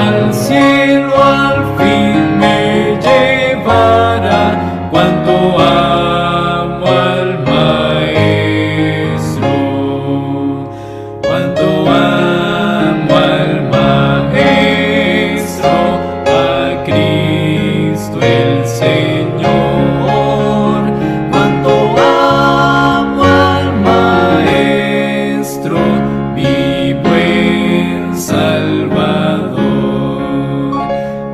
al cielo al fin me llevará. Cuánto amo al Maestro, cuánto amo al Maestro, a Cristo el Señor. Cuánto amo al Maestro, mi buen Salvador.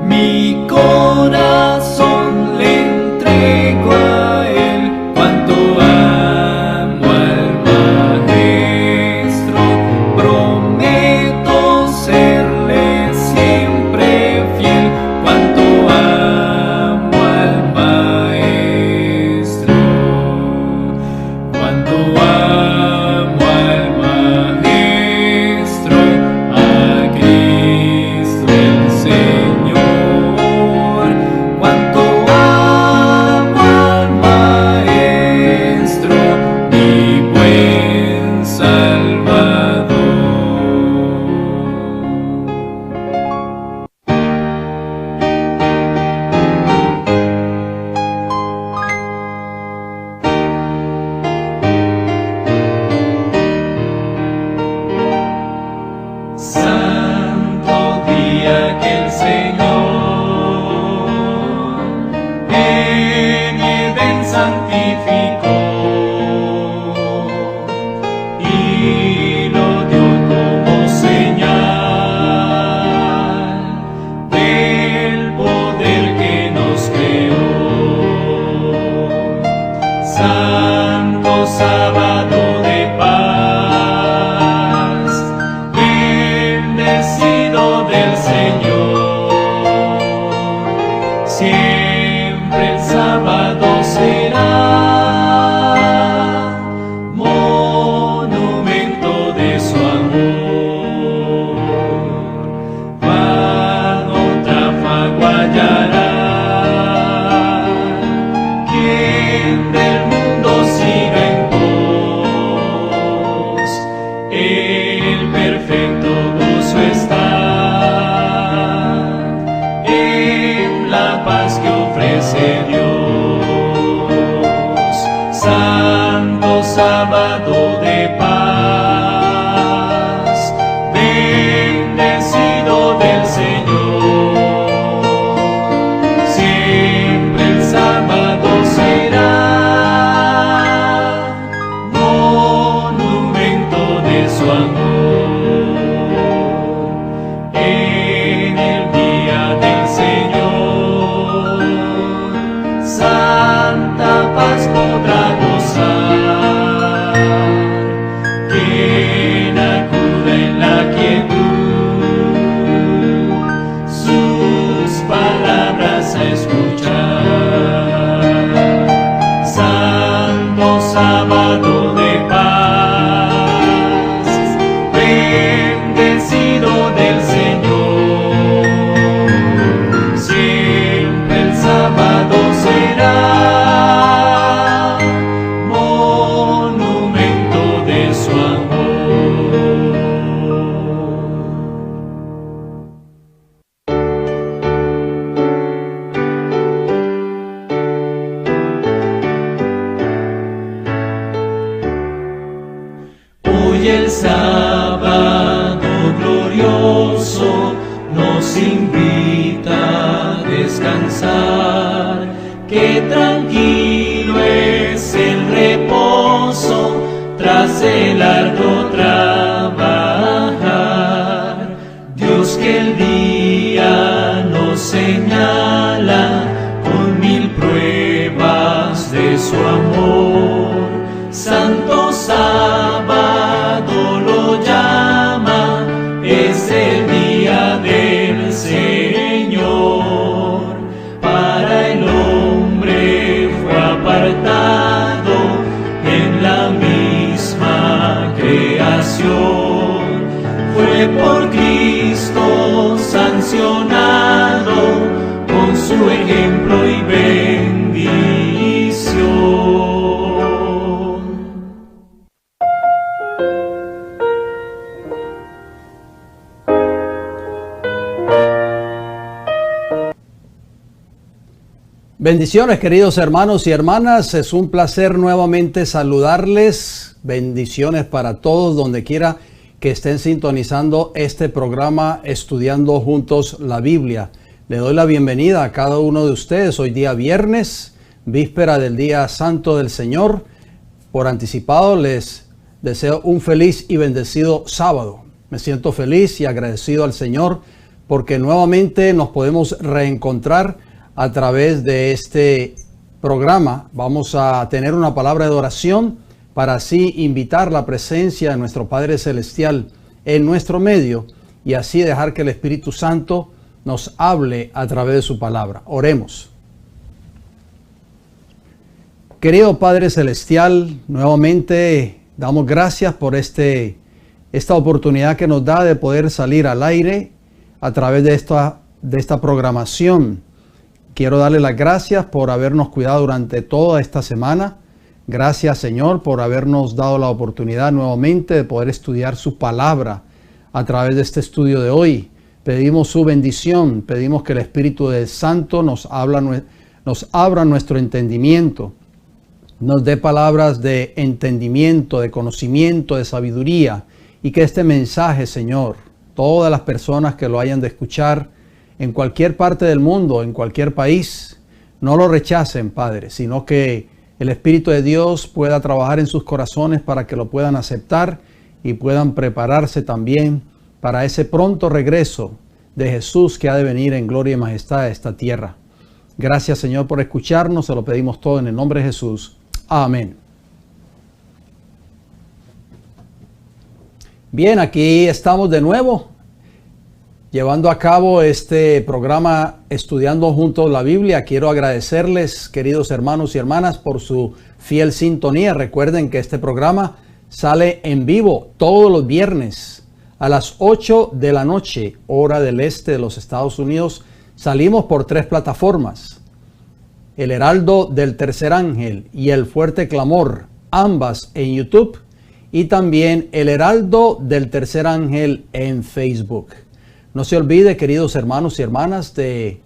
Mi corazón le entrego a Él. Cuánto amo al Maestro, prometo serle siempre fiel. Cuánto amo al Maestro, cuánto amo al Maestro, a Cristo el Señor. Cuánto amo al Maestro, mi buen Salvador. Santo día que el Señor en Edén santificó y lo dio como señal del poder que nos creó. Santo sábado de paz, bendecido del Señor. Siempre el sábado será monumento de su amor. Cuando tráfago hallará quien del mundo siga en pos, el perfecto gozo está en la paz que ofrece Dios. Santo sábado de paz, bendecido del Señor. Siempre el sábado será monumento de su amor. En el día del Señor, santa paz podrá gozar. Quien acuda en la quietud, sus palabras a escuchar. Santo sábado de paz, bendecido del Señor. Siempre el sábado será monumento de su amor. Hoy el sábado glorioso nos invita a descansar, que tranquilo es el reposo tras el arduo trabajar. Dios que el día nos señala con 1000 pruebas de su amor. Santo sábado lo llama, es el día del Señor. Para el hombre fue apartado en la misma creación. Fue por Cristo sancionado con su ejemplo y bendición. Bendiciones, queridos hermanos y hermanas. Es un placer nuevamente saludarles. Bendiciones para todos donde quiera que estén sintonizando este programa Estudiando Juntos la Biblia. Le doy la bienvenida a cada uno de ustedes. Hoy día viernes, víspera del día santo del Señor. Por anticipado les deseo un feliz y bendecido sábado. Me siento feliz y agradecido al Señor porque nuevamente nos podemos reencontrar a través de este programa. Vamos a tener una palabra de oración para así invitar la presencia de nuestro Padre Celestial en nuestro medio y así dejar que el Espíritu Santo nos hable a través de su palabra. Oremos. Querido Padre Celestial, nuevamente damos gracias por esta oportunidad que nos da de poder salir al aire a través de esta programación. Quiero darle las gracias por habernos cuidado durante toda esta semana. Gracias, Señor, por habernos dado la oportunidad nuevamente de poder estudiar su palabra a través de este estudio de hoy. Pedimos su bendición, pedimos que el Espíritu del Santo nos abra nuestro entendimiento, nos dé palabras de entendimiento, de conocimiento, de sabiduría, y que este mensaje, Señor, todas las personas que lo hayan de escuchar, en cualquier parte del mundo, en cualquier país, no lo rechacen, Padre, sino que el Espíritu de Dios pueda trabajar en sus corazones para que lo puedan aceptar y puedan prepararse también para ese pronto regreso de Jesús que ha de venir en gloria y majestad a esta tierra. Gracias, Señor, por escucharnos. Se lo pedimos todo en el nombre de Jesús. Amén. Bien, aquí estamos de nuevo, llevando a cabo este programa Estudiando Juntos la Biblia. Quiero agradecerles, queridos hermanos y hermanas, por su fiel sintonía. Recuerden que este programa sale en vivo todos los viernes a las 8 de la noche, hora del este de los Estados Unidos. Salimos por 3 plataformas: El Heraldo del Tercer Ángel y El Fuerte Clamor, ambas en YouTube, y también El Heraldo del Tercer Ángel en Facebook. No se olvide, queridos hermanos y hermanas, de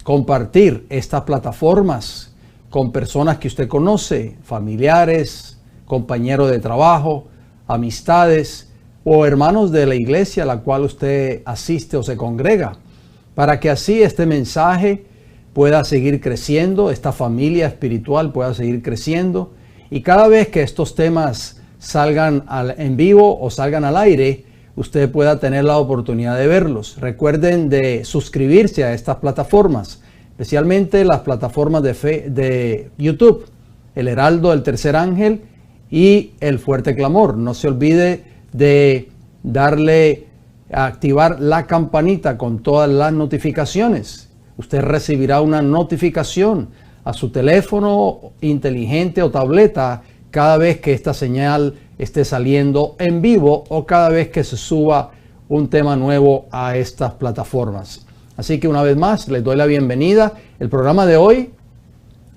compartir estas plataformas con personas que usted conoce, familiares, compañeros de trabajo, amistades o hermanos de la iglesia a la cual usted asiste o se congrega, para que así este mensaje pueda seguir creciendo, esta familia espiritual pueda seguir creciendo, y cada vez que estos temas salgan en vivo o salgan al aire, usted pueda tener la oportunidad de verlos. Recuerden de suscribirse a estas plataformas, especialmente las plataformas de YouTube, El Heraldo del Tercer Ángel y El Fuerte Clamor. No se olvide de activar la campanita con todas las notificaciones. Usted recibirá una notificación a su teléfono inteligente o tableta cada vez que esta señal esté saliendo en vivo o cada vez que se suba un tema nuevo a estas plataformas. Así que una vez más les doy la bienvenida. El programa de hoy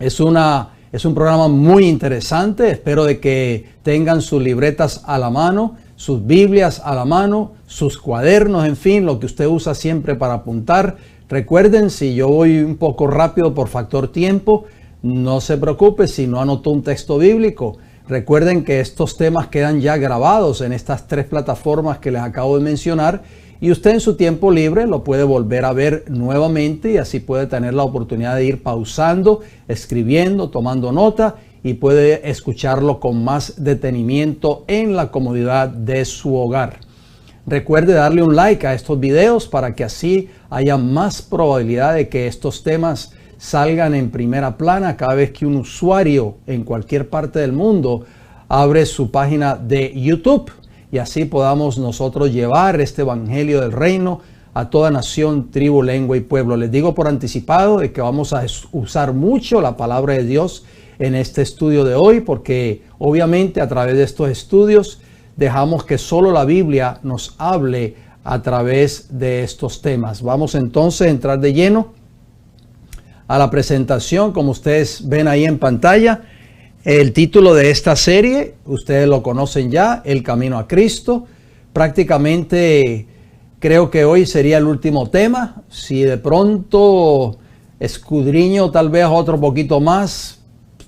es un programa muy interesante. Espero de que tengan sus libretas a la mano, sus Biblias a la mano, sus cuadernos, en fin, lo que usted usa siempre para apuntar. Recuerden, si yo voy un poco rápido por factor tiempo, no se preocupe si no anotó un texto bíblico. Recuerden que estos temas quedan ya grabados en estas 3 plataformas que les acabo de mencionar y usted en su tiempo libre lo puede volver a ver nuevamente y así puede tener la oportunidad de ir pausando, escribiendo, tomando nota y puede escucharlo con más detenimiento en la comodidad de su hogar. Recuerde darle un like a estos videos para que así haya más probabilidad de que estos temas salgan en primera plana cada vez que un usuario en cualquier parte del mundo abre su página de YouTube y así podamos nosotros llevar este evangelio del reino a toda nación, tribu, lengua y pueblo. Les digo por anticipado de que vamos a usar mucho la palabra de Dios en este estudio de hoy porque obviamente a través de estos estudios dejamos que solo la Biblia nos hable a través de estos temas. Vamos entonces a entrar de lleno a la presentación. Como ustedes ven ahí en pantalla, el título de esta serie, ustedes lo conocen ya, El Camino a Cristo. Prácticamente creo que hoy sería el último tema. Si de pronto escudriño tal vez otro poquito más.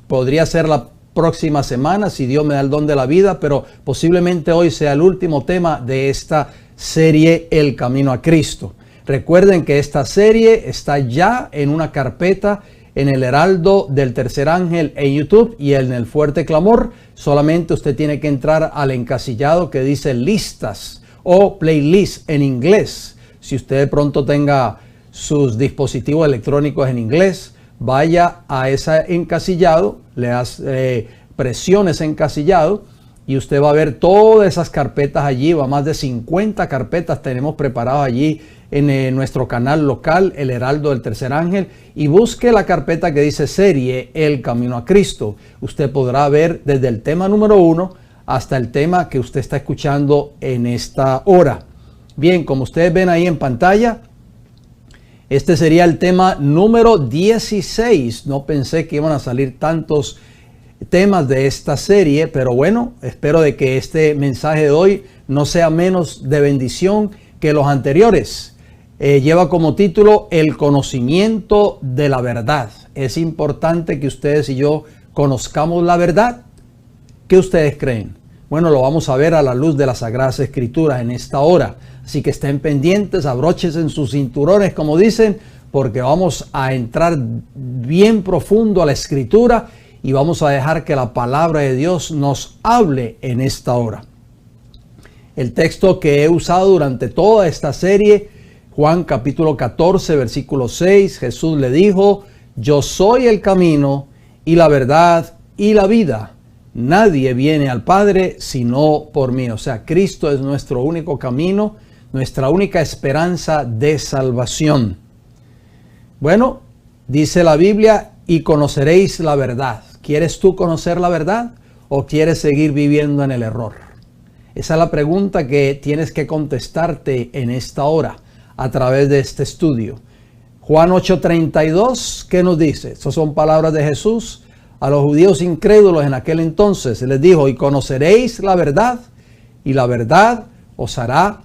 Podría ser la próxima semana si Dios me da el don de la vida, pero posiblemente hoy sea el último tema de esta serie El Camino a Cristo. Recuerden que esta serie está ya en una carpeta en el Heraldo del Tercer Ángel en YouTube y en el Fuerte Clamor. Solamente usted tiene que entrar al encasillado que dice listas o playlist en inglés. Si usted de pronto tenga sus dispositivos electrónicos en inglés, vaya a ese encasillado, le hace presione ese encasillado y usted va a ver todas esas carpetas allí. Va más de 50 carpetas tenemos preparadas allí en nuestro canal local, el Heraldo del Tercer Ángel, y busque la carpeta que dice serie El Camino a Cristo. Usted podrá ver desde el tema número 1 hasta el tema que usted está escuchando en esta hora. Bien, como ustedes ven ahí en pantalla, este sería el tema número 16. No pensé que iban a salir tantos temas de esta serie, pero bueno, espero de que este mensaje de hoy no sea menos de bendición que los anteriores. Lleva como título El conocimiento de la verdad. Es importante que ustedes y yo conozcamos la verdad. ¿Qué ustedes creen? Bueno, lo vamos a ver a la luz de las Sagradas Escrituras en esta hora. Así que estén pendientes, abróchense en sus cinturones, como dicen, porque vamos a entrar bien profundo a la Escritura y vamos a dejar que la palabra de Dios nos hable en esta hora. El texto que he usado durante toda esta serie, Juan capítulo 14, versículo 6, Jesús le dijo: yo soy el camino y la verdad y la vida. Nadie viene al Padre sino por mí. O sea, Cristo es nuestro único camino, nuestra única esperanza de salvación. Bueno, dice la Biblia, y conoceréis la verdad. ¿Quieres tú conocer la verdad o quieres seguir viviendo en el error? Esa es la pregunta que tienes que contestarte en esta hora a través de este estudio. Juan 8:32, ¿qué nos dice? Estas son palabras de Jesús a los judíos incrédulos en aquel entonces. Les dijo: y conoceréis la verdad, y la verdad os hará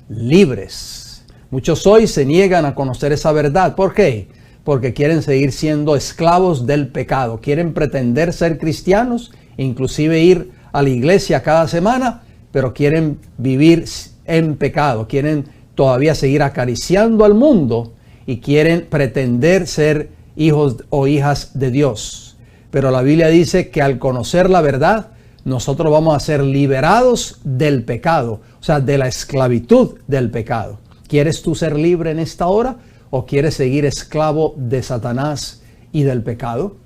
libres. Muchos hoy se niegan a conocer esa verdad. ¿Por qué? Porque quieren seguir siendo esclavos del pecado. Quieren pretender ser cristianos, inclusive ir a la iglesia cada semana, pero quieren vivir en pecado. Quieren todavía seguir acariciando al mundo y quieren pretender ser hijos o hijas de Dios. Pero la Biblia dice que al conocer la verdad, nosotros vamos a ser liberados del pecado, o sea, de la esclavitud del pecado. ¿Quieres tú ser libre en esta hora o quieres seguir esclavo de Satanás y del pecado?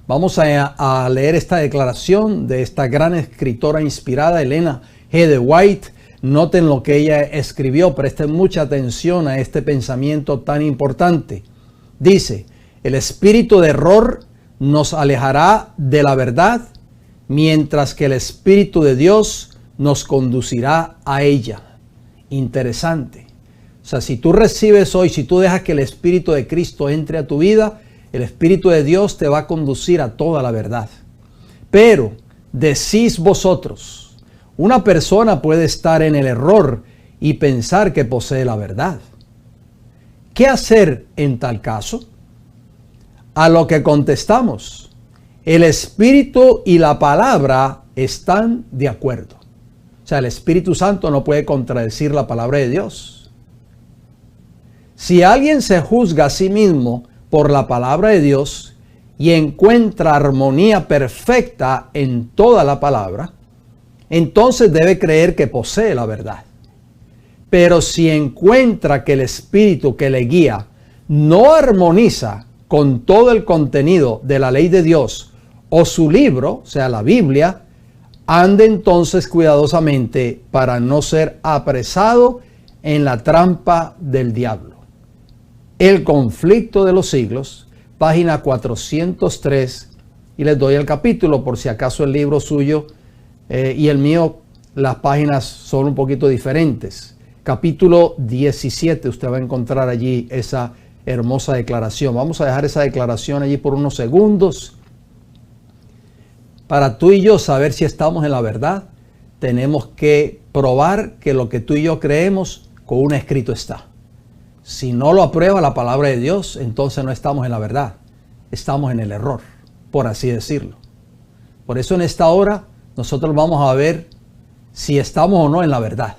Vamos a leer esta declaración de esta gran escritora inspirada, Elena G. de White. Noten lo que ella escribió, presten mucha atención a este pensamiento tan importante. Dice: el espíritu de error nos alejará de la verdad, mientras que el Espíritu de Dios nos conducirá a ella. Interesante. O sea, si tú recibes hoy, si tú dejas que el Espíritu de Cristo entre a tu vida, el Espíritu de Dios te va a conducir a toda la verdad. Pero decís vosotros: una persona puede estar en el error y pensar que posee la verdad. ¿Qué hacer en tal caso? A lo que contestamos: el Espíritu y la palabra están de acuerdo. O sea, el Espíritu Santo no puede contradecir la palabra de Dios. Si alguien se juzga a sí mismo por la palabra de Dios y encuentra armonía perfecta en toda la palabra, entonces debe creer que posee la verdad. Pero si encuentra que el Espíritu que le guía no armoniza con todo el contenido de la ley de Dios o su libro, o sea, la Biblia, ande entonces cuidadosamente para no ser apresado en la trampa del diablo. El conflicto de los siglos, página 403, y les doy el capítulo por si acaso el libro suyo y el mío, las páginas son un poquito diferentes. Capítulo 17, usted va a encontrar allí esa hermosa declaración. Vamos a dejar esa declaración allí por unos segundos. Para tú y yo saber si estamos en la verdad, tenemos que probar que lo que tú y yo creemos con un escrito está. Si no lo aprueba la palabra de Dios, entonces no estamos en la verdad. Estamos en el error, por así decirlo. Por eso en esta hora nosotros vamos a ver si estamos o no en la verdad.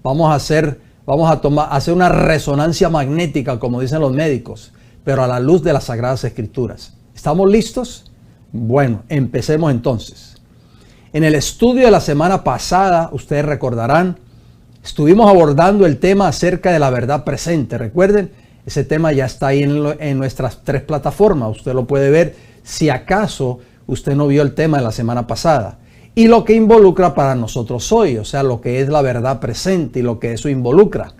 Vamos a hacer una resonancia magnética, como dicen los médicos, pero a la luz de las Sagradas Escrituras. ¿Estamos listos? Bueno, empecemos entonces. En el estudio de la semana pasada, ustedes recordarán, estuvimos abordando el tema acerca de la verdad presente. Recuerden, ese tema ya está ahí en nuestras 3 plataformas. Usted lo puede ver si acaso usted no vio el tema de la semana pasada. Y lo que involucra para nosotros hoy, o sea, lo que es la verdad presente y lo que eso involucra.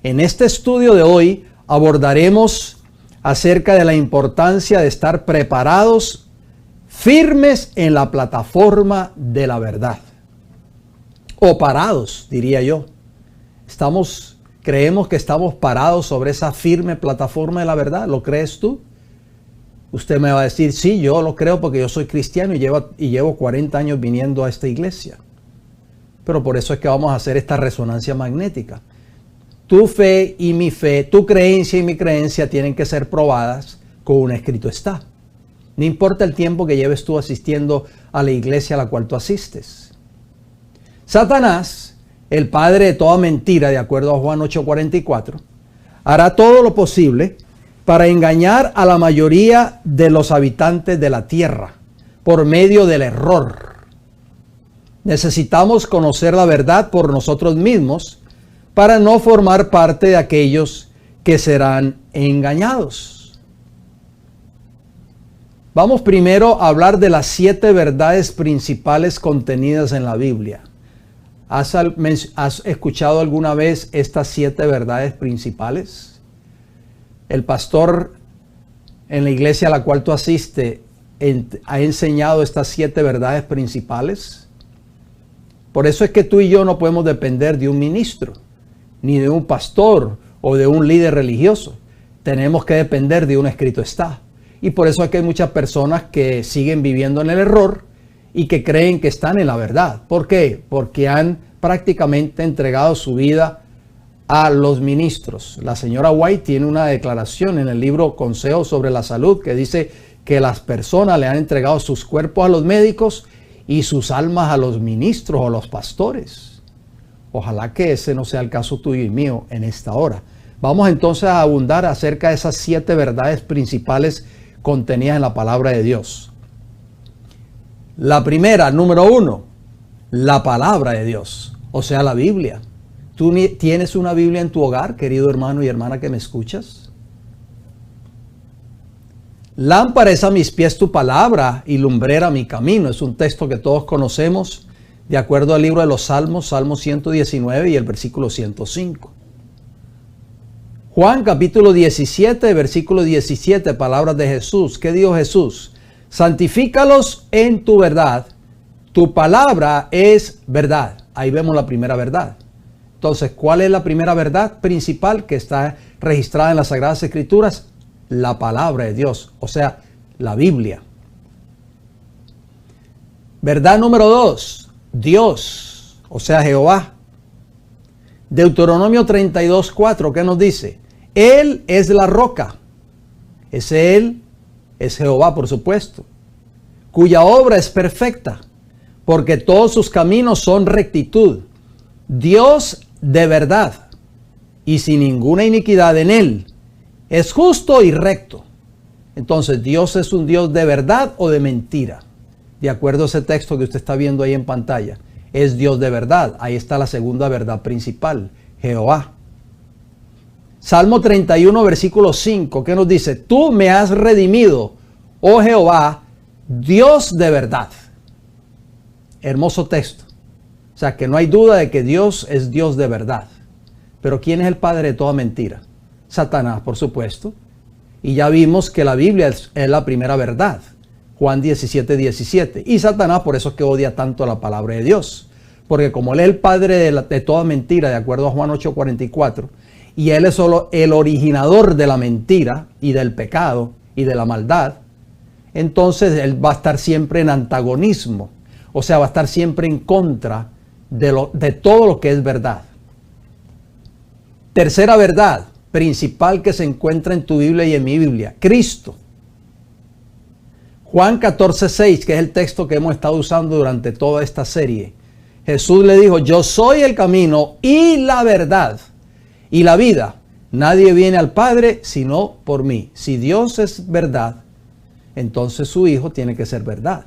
En este estudio de hoy abordaremos acerca de la importancia de estar preparados, firmes en la plataforma de la verdad. O parados, diría yo. Creemos que estamos parados sobre esa firme plataforma de la verdad. ¿Lo crees tú? Usted me va a decir, sí, yo lo creo porque yo soy cristiano y llevo 40 años viniendo a esta iglesia. Pero por eso es que vamos a hacer esta resonancia magnética. Tu fe y mi fe, tu creencia y mi creencia tienen que ser probadas con un escrito está. No importa el tiempo que lleves tú asistiendo a la iglesia a la cual tú asistes. Satanás, el padre de toda mentira, de acuerdo a Juan 8:44, hará todo lo posible para engañar a la mayoría de los habitantes de la tierra por medio del error. Necesitamos conocer la verdad por nosotros mismos para no formar parte de aquellos que serán engañados. Vamos primero a hablar de las 7 verdades principales contenidas en la Biblia. ¿Has escuchado alguna vez estas 7 verdades principales? El pastor en la iglesia a la cual tú asistes ha enseñado estas 7 verdades principales. Por eso es que tú y yo no podemos depender de un ministro, ni de un pastor o de un líder religioso. Tenemos que depender de un escrito está. Y por eso es que hay muchas personas que siguen viviendo en el error y que creen que están en la verdad. ¿Por qué? Porque han prácticamente entregado su vida a los ministros. La señora White tiene una declaración en el libro Consejos sobre la Salud que dice que las personas le han entregado sus cuerpos a los médicos y sus almas a los ministros o a los pastores. Ojalá que ese no sea el caso tuyo y mío en esta hora. Vamos entonces a abundar acerca de esas 7 verdades principales contenidas en la palabra de Dios. La primera, número 1, la palabra de Dios, o sea, la Biblia. ¿Tú tienes una Biblia en tu hogar, querido hermano y hermana que me escuchas? Lámpara es a mis pies tu palabra y lumbrera mi camino. Es un texto que todos conocemos de acuerdo al libro de los Salmos, Salmo 119 y el versículo 105. Juan capítulo 17, versículo 17, palabras de Jesús. ¿Qué dijo Jesús? Santifícalos en tu verdad. Tu palabra es verdad. Ahí vemos la primera verdad. Entonces, ¿cuál es la primera verdad principal que está registrada en las Sagradas Escrituras? La palabra de Dios, o sea, la Biblia. Verdad número 2, Dios, o sea, Jehová. Deuteronomio 32:4, ¿qué nos dice? Él es la roca. Ese Él es Jehová, por supuesto, cuya obra es perfecta, porque todos sus caminos son rectitud. Dios de verdad y sin ninguna iniquidad en Él. Es justo y recto. Entonces, ¿Dios es un Dios de verdad o de mentira? De acuerdo a ese texto que usted está viendo ahí en pantalla. Es Dios de verdad. Ahí está la segunda verdad principal, Jehová. Salmo 31, versículo 5, ¿qué nos dice? Tú me has redimido, oh Jehová, Dios de verdad. Hermoso texto. O sea, que no hay duda de que Dios es Dios de verdad. Pero ¿quién es el padre de toda mentira? Satanás, por supuesto. Y ya vimos que la Biblia es la primera verdad. Juan 17:17. Y Satanás por eso es que odia tanto la palabra de Dios. Porque como él es el padre de toda mentira, de acuerdo a Juan 8:44, y él es solo el originador de la mentira y del pecado y de la maldad, entonces él va a estar siempre en antagonismo. O sea, va a estar siempre en contra de todo lo que es verdad. Tercera verdad, principal que se encuentra en tu Biblia y en mi Biblia, Cristo. Juan 14:6, que es el texto que hemos estado usando durante toda esta serie. Jesús le dijo, yo soy el camino y la verdad y la vida. Nadie viene al Padre sino por mí. Si Dios es verdad, entonces su Hijo tiene que ser verdad.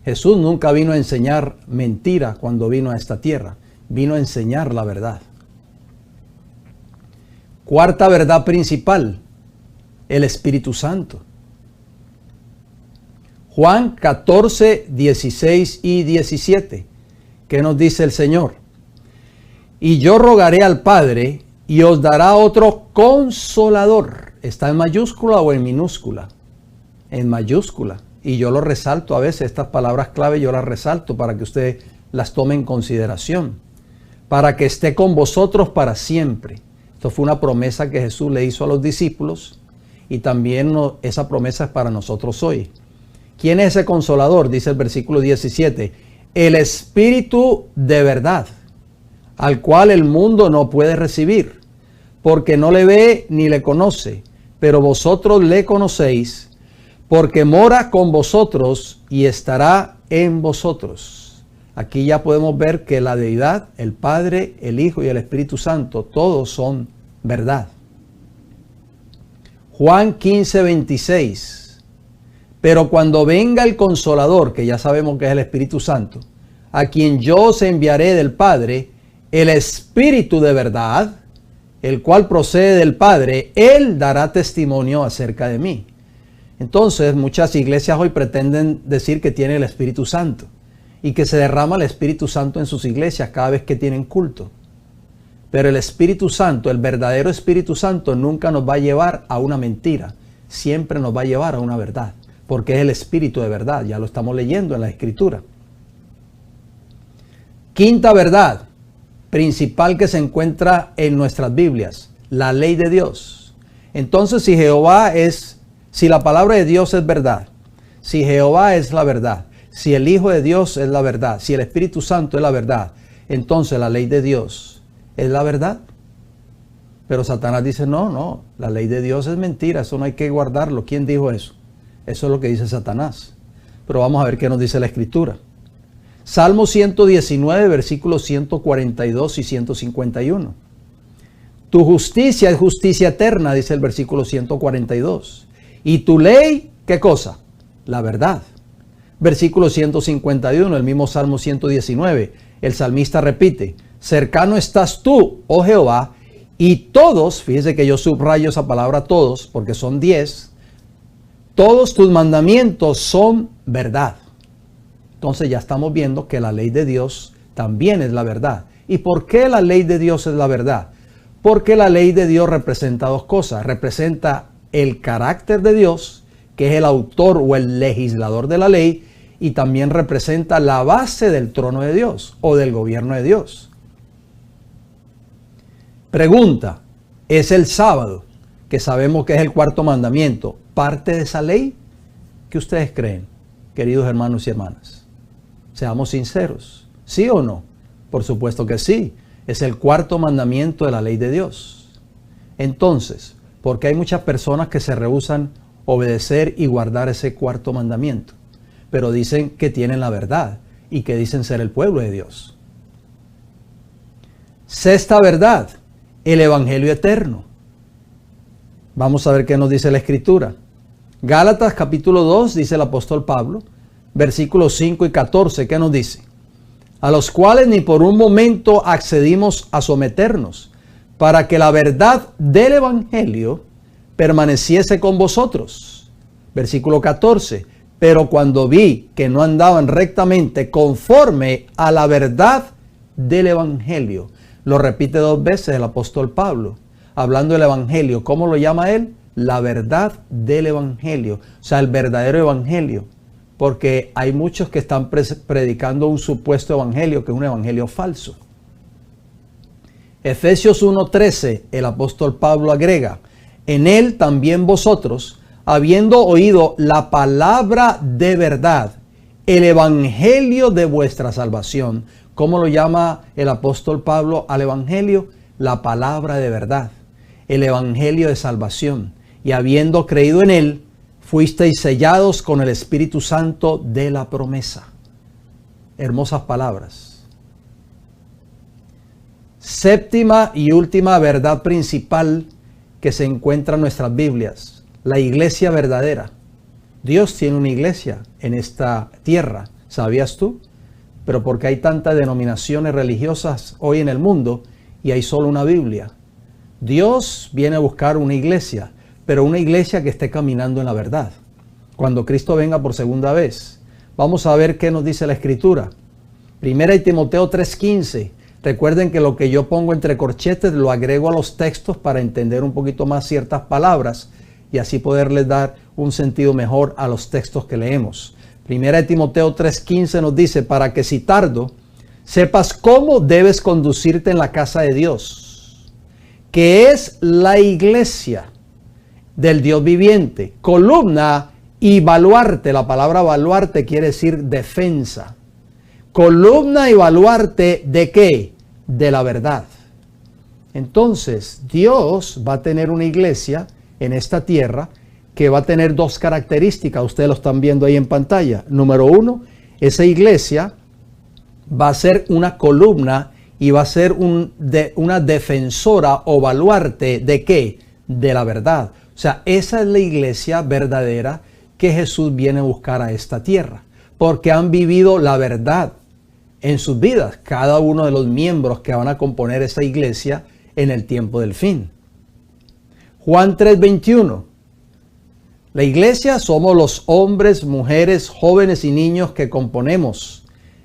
Jesús nunca vino a enseñar mentira cuando vino a esta tierra. Vino a enseñar la verdad. Cuarta verdad principal, el Espíritu Santo. Juan 14, 16 y 17. ¿Qué nos dice el Señor? Y yo rogaré al Padre y os dará otro consolador. ¿Está en mayúscula o en minúscula? En mayúscula. Y yo lo resalto a veces, estas palabras clave yo las resalto para que usted las tome en consideración. Para que esté con vosotros para siempre. Esto fue una promesa que Jesús le hizo a los discípulos y también esa promesa es para nosotros hoy. ¿Quién es ese consolador? Dice el versículo 17. El Espíritu de verdad, al cual el mundo no puede recibir, porque no le ve ni le conoce, pero vosotros le conocéis, porque mora con vosotros y estará en vosotros. Aquí ya podemos ver que la deidad, el Padre, el Hijo y el Espíritu Santo, todos son verdad. Juan 15, 26. Pero cuando venga el Consolador, que ya sabemos que es el Espíritu Santo, a quien yo os enviaré del Padre, el Espíritu de verdad, el cual procede del Padre, Él dará testimonio acerca de mí. Entonces, muchas iglesias hoy pretenden decir que tiene el Espíritu Santo y que se derrama el Espíritu Santo en sus iglesias cada vez que tienen culto. Pero el Espíritu Santo, el verdadero Espíritu Santo, nunca nos va a llevar a una mentira, siempre nos va a llevar a una verdad. Porque es el Espíritu de verdad, ya lo estamos leyendo en la Escritura. Quinta verdad principal que se encuentra en nuestras Biblias, la ley de Dios. Entonces, si la palabra de Dios es verdad, si Jehová es la verdad, si el Hijo de Dios es la verdad, si el Espíritu Santo es la verdad, entonces la ley de Dios es la verdad. Pero Satanás dice, no, la ley de Dios es mentira, eso no hay que guardarlo. ¿Quién dijo eso? Eso es lo que dice Satanás. Pero vamos a ver qué nos dice la Escritura. Salmo 119, versículos 142 y 151. Tu justicia es justicia eterna, dice el versículo 142. Y tu ley, ¿qué cosa? La verdad. Versículo 151, el mismo Salmo 119. El salmista repite, cercano estás tú, oh Jehová, y todos, fíjese que yo subrayo esa palabra todos, porque son 10, todos tus mandamientos son verdad. Entonces ya estamos viendo que la ley de Dios también es la verdad. ¿Y por qué la ley de Dios es la verdad? Porque la ley de Dios representa dos cosas. Representa el carácter de Dios, que es el autor o el legislador de la ley, y también representa la base del trono de Dios o del gobierno de Dios. Pregunta, ¿es el sábado, que sabemos que es el cuarto mandamiento, parte de esa ley? ¿Qué ustedes creen, queridos hermanos y hermanas? Seamos sinceros, ¿sí o no? Por supuesto que sí, es el cuarto mandamiento de la ley de Dios. Entonces, ¿por qué hay muchas personas que se rehúsan obedecer y guardar ese cuarto mandamiento? Pero dicen que tienen la verdad y que dicen ser el pueblo de Dios. Sexta verdad, el Evangelio eterno. Vamos a ver qué nos dice la Escritura. Gálatas capítulo 2, dice el apóstol Pablo, versículos 5 y 14, ¿qué nos dice? A los cuales ni por un momento accedimos a someternos, para que la verdad del Evangelio permaneciese con vosotros. Versículo 14, pero cuando vi que no andaban rectamente conforme a la verdad del Evangelio. Lo repite 2 veces el apóstol Pablo, hablando del Evangelio. ¿Cómo lo llama él? La verdad del Evangelio, o sea, el verdadero Evangelio. Porque hay muchos que están predicando un supuesto evangelio, que es un evangelio falso. Efesios 1:13, el apóstol Pablo agrega, en él también vosotros, habiendo oído la palabra de verdad, el evangelio de vuestra salvación. ¿Cómo lo llama el apóstol Pablo al evangelio? la palabra de verdad, el evangelio de salvación, y habiendo creído en él, fuisteis sellados con el Espíritu Santo de la promesa. Hermosas palabras. Séptima y última verdad principal que se encuentra en nuestras Biblias: la iglesia verdadera. Dios tiene una iglesia en esta tierra, ¿sabías tú? Pero porque hay tantas denominaciones religiosas hoy en el mundo y hay solo una Biblia. Dios viene a buscar una iglesia, pero una iglesia que esté caminando en la verdad. Cuando Cristo venga por segunda vez, vamos a ver qué nos dice la Escritura. Primera de Timoteo 3:15. Recuerden que lo que yo pongo entre corchetes lo agrego a los textos para entender un poquito más ciertas palabras y así poderles dar un sentido mejor a los textos que leemos. Primera de Timoteo 3:15 nos dice: para que si tardo, sepas cómo debes conducirte en la casa de Dios, que es la iglesia del Dios viviente, columna y baluarte. La palabra baluarte quiere decir defensa. Columna y baluarte ¿de qué? De la verdad. Entonces, Dios va a tener una iglesia en esta tierra que va a tener dos características. Ustedes lo están viendo ahí en pantalla. Número uno, esa iglesia va a ser una columna y va a ser una defensora o baluarte ¿de qué? De la verdad. O sea, esa es la iglesia verdadera que Jesús viene a buscar a esta tierra, porque han vivido la verdad en sus vidas, cada uno de los miembros que van a componer esa iglesia en el tiempo del fin. Juan 3:21. La iglesia somos los hombres, mujeres, jóvenes y niños que componemos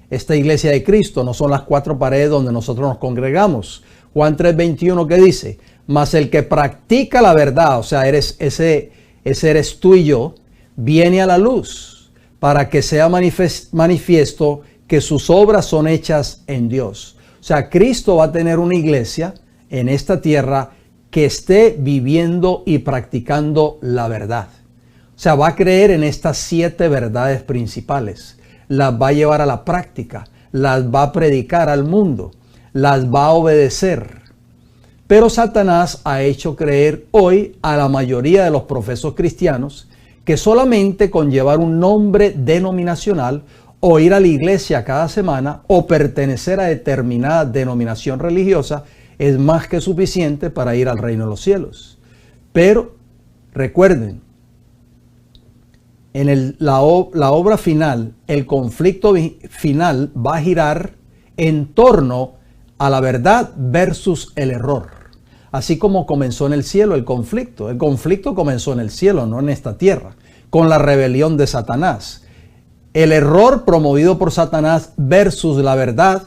esta iglesia de Cristo. No son las cuatro paredes donde nosotros nos congregamos. Juan 3:21, ¿qué dice? Mas el que practica la verdad, o sea, ese eres tú y yo, viene a la luz para que sea manifiesto que sus obras son hechas en Dios. O sea, Cristo va a tener una iglesia en esta tierra que esté viviendo y practicando la verdad. O sea, va a creer en estas 7 verdades principales. Las va a llevar a la práctica, las va a predicar al mundo, las va a obedecer. Pero Satanás ha hecho creer hoy a la mayoría de los profesos cristianos que solamente con llevar un nombre denominacional o ir a la iglesia cada semana o pertenecer a determinada denominación religiosa es más que suficiente para ir al reino de los cielos. Pero recuerden, en la obra final, el conflicto final va a girar en torno a la verdad versus el error. Así como comenzó en el cielo el conflicto. El conflicto comenzó en el cielo, no en esta tierra, con la rebelión de Satanás. El error promovido por Satanás versus la verdad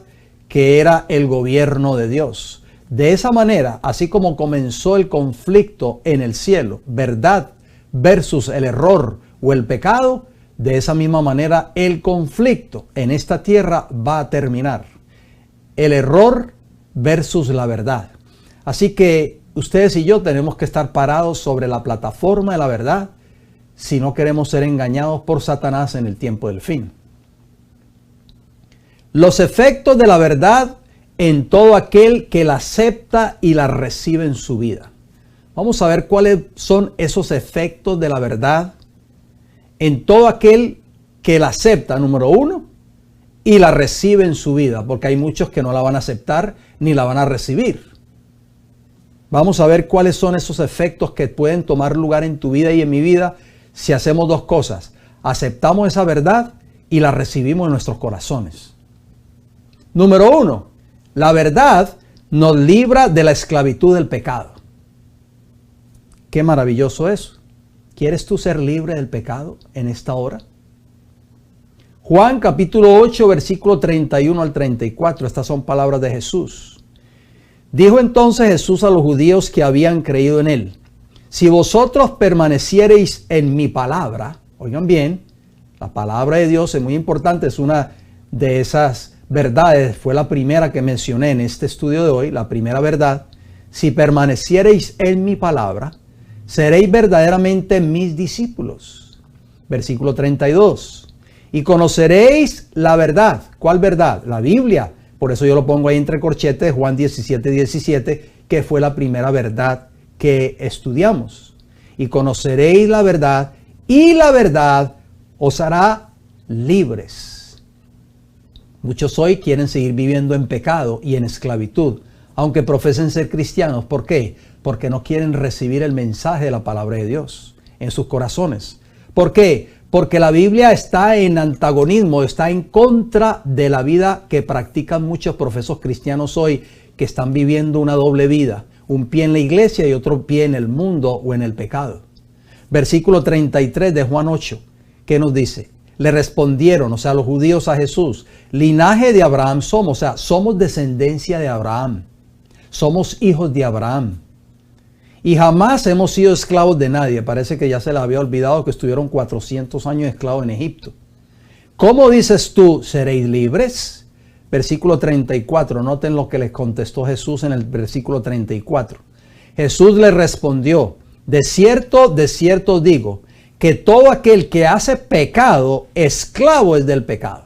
que era el gobierno de Dios. De esa manera, así como comenzó el conflicto en el cielo, verdad versus el error o el pecado, de esa misma manera el conflicto en esta tierra va a terminar. El error versus la verdad. Así que ustedes y yo tenemos que estar parados sobre la plataforma de la verdad si no queremos ser engañados por Satanás en el tiempo del fin. Los efectos de la verdad en todo aquel que la acepta y la recibe en su vida. Vamos a ver cuáles son esos efectos de la verdad en todo aquel que la acepta, número uno, y la recibe en su vida, porque hay muchos que no la van a aceptar ni la van a recibir. Vamos a ver cuáles son esos efectos que pueden tomar lugar en tu vida y en mi vida si hacemos dos cosas. Aceptamos esa verdad y la recibimos en nuestros corazones. Número uno, la verdad nos libra de la esclavitud del pecado. Qué maravilloso eso. ¿Quieres tú ser libre del pecado en esta hora? Juan capítulo 8, versículo 31 al 34. Estas son palabras de Jesús. Dijo entonces Jesús a los judíos que habían creído en él: si vosotros permaneciereis en mi palabra, oigan bien, la palabra de Dios es muy importante, es una de esas verdades, fue la primera que mencioné en este estudio de hoy, la primera verdad. Si permaneciereis en mi palabra, seréis verdaderamente mis discípulos. Versículo 32. Y conoceréis la verdad. ¿Cuál verdad? La Biblia. Por eso yo lo pongo ahí entre corchetes, Juan 17, 17. que fue la primera verdad que estudiamos. Y conoceréis la verdad, y la verdad os hará libres. Muchos hoy quieren seguir viviendo en pecado y en esclavitud, aunque profesen ser cristianos. ¿Por qué? Porque no quieren recibir el mensaje de la palabra de Dios en sus corazones. ¿Por qué? Porque la Biblia está en antagonismo, está en contra de la vida que practican muchos profesos cristianos hoy, que están viviendo una doble vida, un pie en la iglesia y otro pie en el mundo o en el pecado. Versículo 33 de Juan 8, ¿qué nos dice? Le respondieron, o sea, los judíos a Jesús, linaje de Abraham somos, o sea, somos descendencia de Abraham, somos hijos de Abraham. Y jamás hemos sido esclavos de nadie. Parece que ya se les había olvidado que estuvieron 400 años esclavos en Egipto. ¿Cómo dices tú, seréis libres? Versículo 34. Noten lo que les contestó Jesús en el versículo 34. Jesús le respondió, de cierto os digo, que todo aquel que hace pecado, esclavo es del pecado.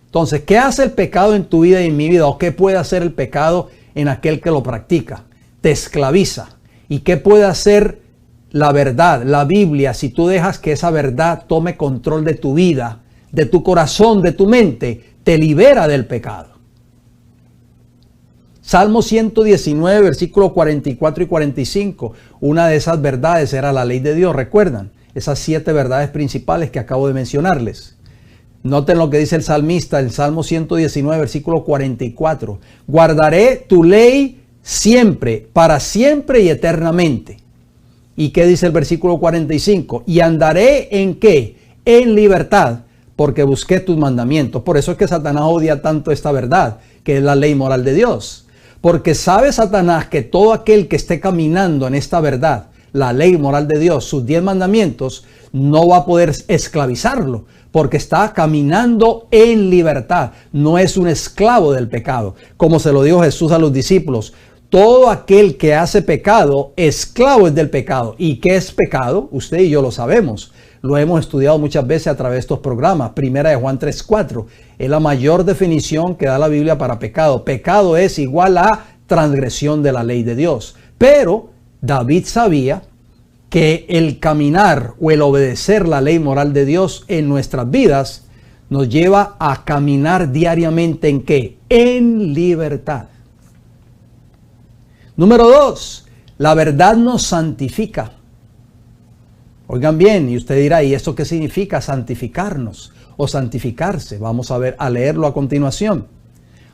Entonces, ¿qué hace el pecado en tu vida y en mi vida? ¿O qué puede hacer el pecado en aquel que lo practica? Te esclaviza. ¿Y qué puede hacer la verdad, la Biblia, si tú dejas que esa verdad tome control de tu vida, de tu corazón, de tu mente? Te libera del pecado. Salmo 119, versículos 44 y 45. Una de esas verdades era la ley de Dios. ¿Recuerdan? Esas 7 verdades principales que acabo de mencionarles. Noten lo que dice el salmista en Salmo 119, versículo 44. Guardaré tu ley siempre, para siempre y eternamente. ¿Y qué dice el versículo 45? Y andaré ¿en qué? En libertad, porque busqué tus mandamientos. Por eso es que Satanás odia tanto esta verdad, que es la ley moral de Dios. Porque sabe Satanás que todo aquel que esté caminando en esta verdad, la ley moral de Dios, sus 10 mandamientos, no va a poder esclavizarlo, porque está caminando en libertad. No es un esclavo del pecado. Como se lo dijo Jesús a los discípulos, todo aquel que hace pecado, esclavo es del pecado. ¿Y qué es pecado? Usted y yo lo sabemos. Lo hemos estudiado muchas veces a través de estos programas. Primera de Juan 3:4. Es la mayor definición que da la Biblia para pecado. Pecado es igual a transgresión de la ley de Dios. Pero David sabía que el caminar o el obedecer la ley moral de Dios en nuestras vidas nos lleva a caminar diariamente ¿en qué? En libertad. Número 2, la verdad nos santifica. Oigan bien, y usted dirá, ¿y esto qué significa santificarnos o santificarse? Vamos a leerlo a continuación.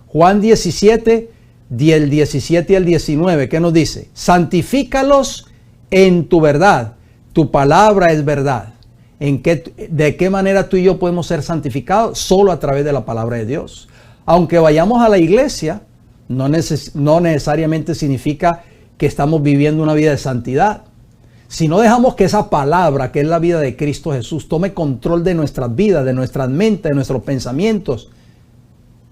Juan 17, del 17 al 19, ¿qué nos dice? Santifícalos en tu verdad, tu palabra es verdad. ¿De qué manera tú y yo podemos ser santificados? Solo a través de la palabra de Dios. Aunque vayamos a la iglesia, no necesariamente significa que estamos viviendo una vida de santidad. Si no dejamos que esa palabra, que es la vida de Cristo Jesús, tome control de nuestras vidas, de nuestras mentes, de nuestros pensamientos,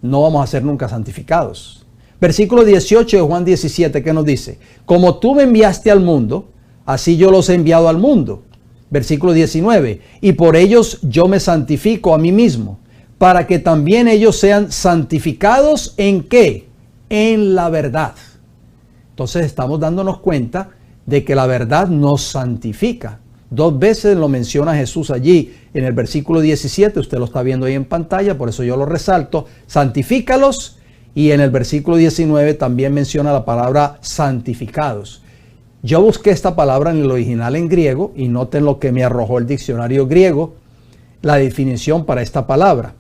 no vamos a ser nunca santificados. Versículo 18 de Juan 17, ¿qué nos dice? Como tú me enviaste al mundo, así yo los he enviado al mundo. Versículo 19, y por ellos yo me santifico a mí mismo, para que también ellos sean santificados ¿en qué? En la verdad. Entonces estamos dándonos cuenta de que la verdad nos santifica. 2 veces lo menciona Jesús allí en el versículo 17, usted lo está viendo ahí en pantalla, por eso yo lo resalto, santifícalos, y en el versículo 19 también menciona la palabra santificados. Yo busqué esta palabra en el original en griego y noten lo que me arrojó el diccionario griego, la definición para esta palabra.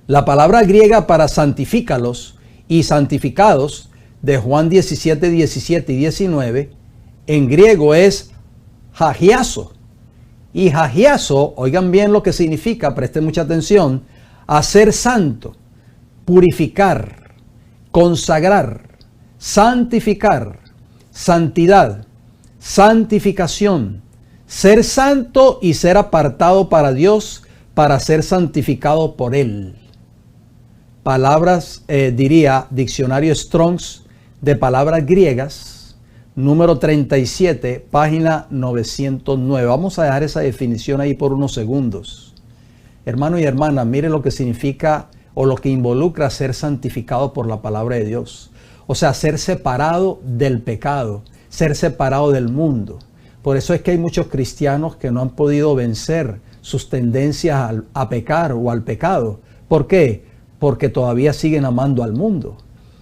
La palabra griega para santifícalos y santificados de Juan 17, 17 y 19 en griego es hagiazo. Y hagiazo, oigan bien lo que significa, presten mucha atención, hacer santo, purificar, consagrar, santificar, santidad, santificación, ser santo y ser apartado para Dios para ser santificado por Él. Palabras, diría, diccionario Strong's de palabras griegas, número 37, página 909. Vamos a dejar esa definición ahí por unos segundos. Hermano y hermana, mire lo que significa o lo que involucra ser santificado por la palabra de Dios. O sea, ser separado del pecado, ser separado del mundo. Por eso es que hay muchos cristianos que no han podido vencer sus tendencias a pecar o al pecado. ¿Por qué? Porque todavía siguen amando al mundo.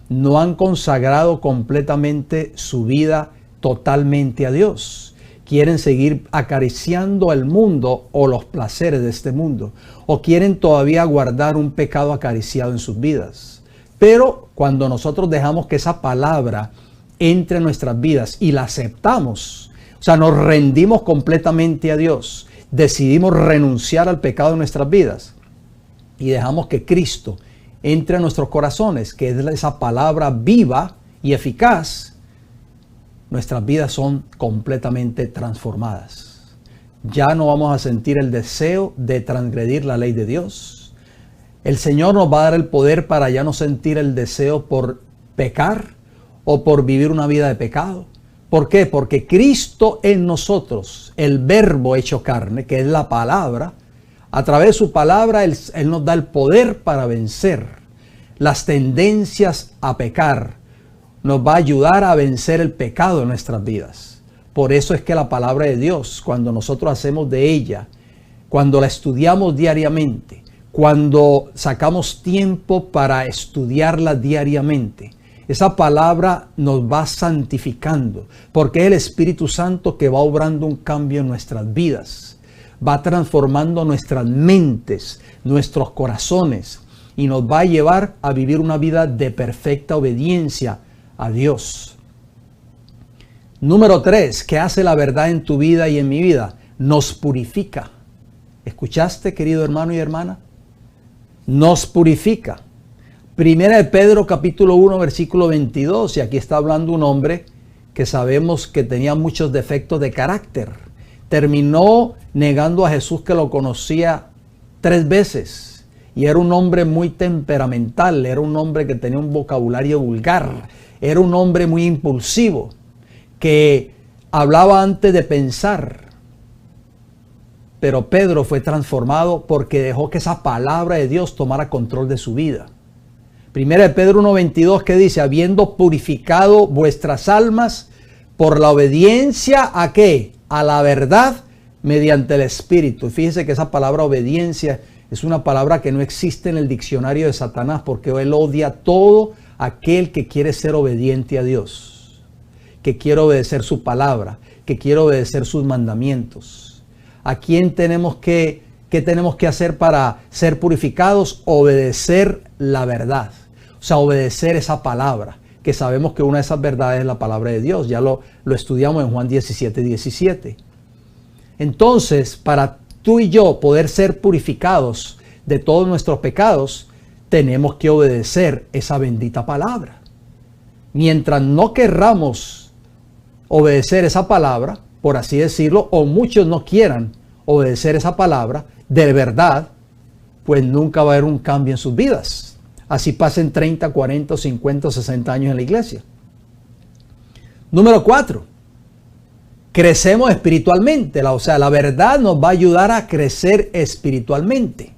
No han consagrado completamente su vida totalmente a Dios. Quieren seguir acariciando al mundo o los placeres de este mundo. O quieren todavía guardar un pecado acariciado en sus vidas. Pero cuando nosotros dejamos que esa palabra entre en nuestras vidas y la aceptamos, o sea, nos rendimos completamente a Dios, decidimos renunciar al pecado en nuestras vidas y dejamos que Cristo entre a nuestros corazones, que es esa palabra viva y eficaz, nuestras vidas son completamente transformadas. Ya no vamos a sentir el deseo de transgredir la ley de Dios. El Señor nos va a dar el poder para ya no sentir el deseo por pecar o por vivir una vida de pecado. ¿Por qué? Porque Cristo en nosotros, el verbo hecho carne, que es la palabra, a través de su palabra Él nos da el poder para vencer las tendencias a pecar. Nos va a ayudar a vencer el pecado en nuestras vidas. Por eso es que la palabra de Dios, cuando nosotros hacemos de ella, cuando la estudiamos diariamente, cuando sacamos tiempo para estudiarla diariamente, esa palabra nos va santificando, porque es el Espíritu Santo que va obrando un cambio en nuestras vidas. Va transformando nuestras mentes, nuestros corazones, y nos va a llevar a vivir una vida de perfecta obediencia a Dios. Número 3, ¿qué hace la verdad en tu vida y en mi vida? Nos purifica. ¿Escuchaste, querido hermano y hermana? Nos purifica. Primera de Pedro capítulo 1 versículo 22, y aquí está hablando un hombre que sabemos que tenía muchos defectos de carácter. Terminó negando a Jesús que lo conocía 3 veces y era un hombre muy temperamental, era un hombre que tenía un vocabulario vulgar, era un hombre muy impulsivo, que hablaba antes de pensar. Pero Pedro fue transformado porque dejó que esa palabra de Dios tomara control de su vida. Primera de Pedro 1:22 que dice, habiendo purificado vuestras almas por la obediencia ¿a qué? A la verdad mediante el Espíritu. Y fíjese que esa palabra obediencia es una palabra que no existe en el diccionario de Satanás, porque él odia todo aquel que quiere ser obediente a Dios, que quiere obedecer su palabra, que quiere obedecer sus mandamientos. ¿A quién tenemos qué tenemos que hacer para ser purificados? Obedecer la verdad. O sea, obedecer esa palabra, que sabemos que una de esas verdades es la palabra de Dios. Ya lo estudiamos en Juan 17:17. Entonces, para tú y yo poder ser purificados de todos nuestros pecados, tenemos que obedecer esa bendita palabra. Mientras no querramos obedecer esa palabra, por así decirlo, o muchos no quieran obedecer esa palabra de verdad, pues nunca va a haber un cambio en sus vidas. Así pasen 30, 40, 50, 60 años en la iglesia. Número 4. Crecemos espiritualmente. O sea, la verdad nos va a ayudar a crecer espiritualmente.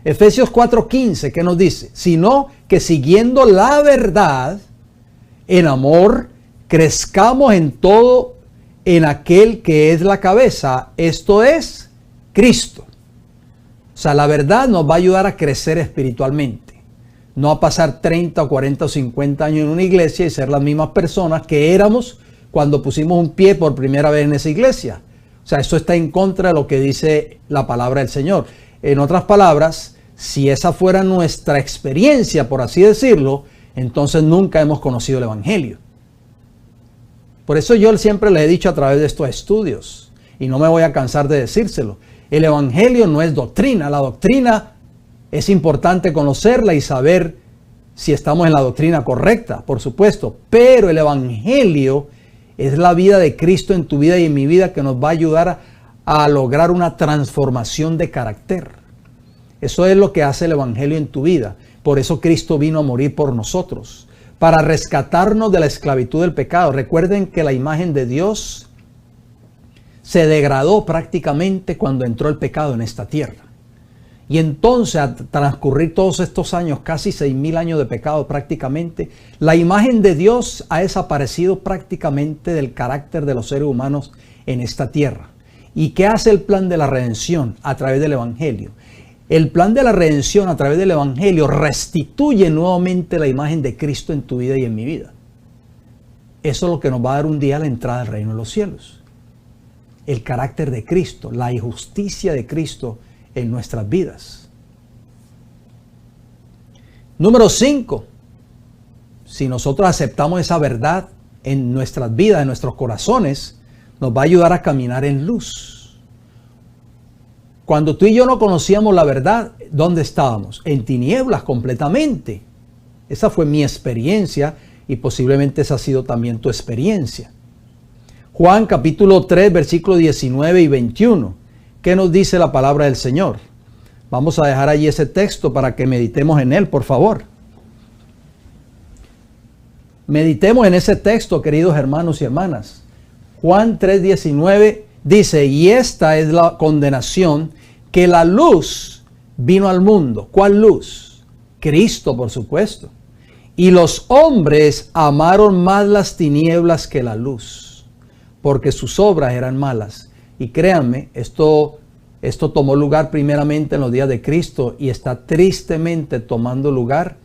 Efesios 4:15, ¿qué nos dice? Sino que siguiendo la verdad, en amor, crezcamos en todo en aquel que es la cabeza, esto es Cristo. O sea, la verdad nos va a ayudar a crecer espiritualmente. No a pasar 30, 40 o 50 años en una iglesia y ser las mismas personas que éramos cuando pusimos un pie por primera vez en esa iglesia. O sea, eso está en contra de lo que dice la palabra del Señor. En otras palabras, si esa fuera nuestra experiencia, por así decirlo, entonces nunca hemos conocido el Evangelio. Por eso yo siempre les he dicho a través de estos estudios, y no me voy a cansar de decírselo, el Evangelio no es doctrina. La doctrina es importante conocerla y saber si estamos en la doctrina correcta, por supuesto. Pero el Evangelio es la vida de Cristo en tu vida y en mi vida que nos va a ayudar a lograr una transformación de carácter. Eso es lo que hace el Evangelio en tu vida. Por eso Cristo vino a morir por nosotros, para rescatarnos de la esclavitud del pecado. Recuerden que la imagen de Dios se degradó prácticamente cuando entró el pecado en esta tierra. Y entonces, al transcurrir todos estos años, casi 6,000 años de pecado prácticamente, la imagen de Dios ha desaparecido prácticamente del carácter de los seres humanos en esta tierra. ¿Y qué hace el plan de la redención a través del Evangelio? El plan de la redención a través del Evangelio restituye nuevamente la imagen de Cristo en tu vida y en mi vida. Eso es lo que nos va a dar un día la entrada al reino de los cielos. El carácter de Cristo, la injusticia de Cristo en nuestras vidas. Número 5. Si nosotros aceptamos esa verdad en nuestras vidas, en nuestros corazones, nos va a ayudar a caminar en luz. Cuando tú y yo no conocíamos la verdad, ¿dónde estábamos? En tinieblas completamente. Esa fue mi experiencia y posiblemente esa ha sido también tu experiencia. Juan capítulo 3, versículos 19 y 21. ¿Qué nos dice la palabra del Señor? Vamos a dejar allí ese texto para que meditemos en él, por favor. Meditemos en ese texto, queridos hermanos y hermanas. Juan 3:19 dice, y esta es la condenación, que la luz vino al mundo. ¿Cuál luz? Cristo, por supuesto. Y los hombres amaron más las tinieblas que la luz, porque sus obras eran malas. Y créanme, esto tomó lugar primeramente en los días de Cristo y está tristemente tomando lugar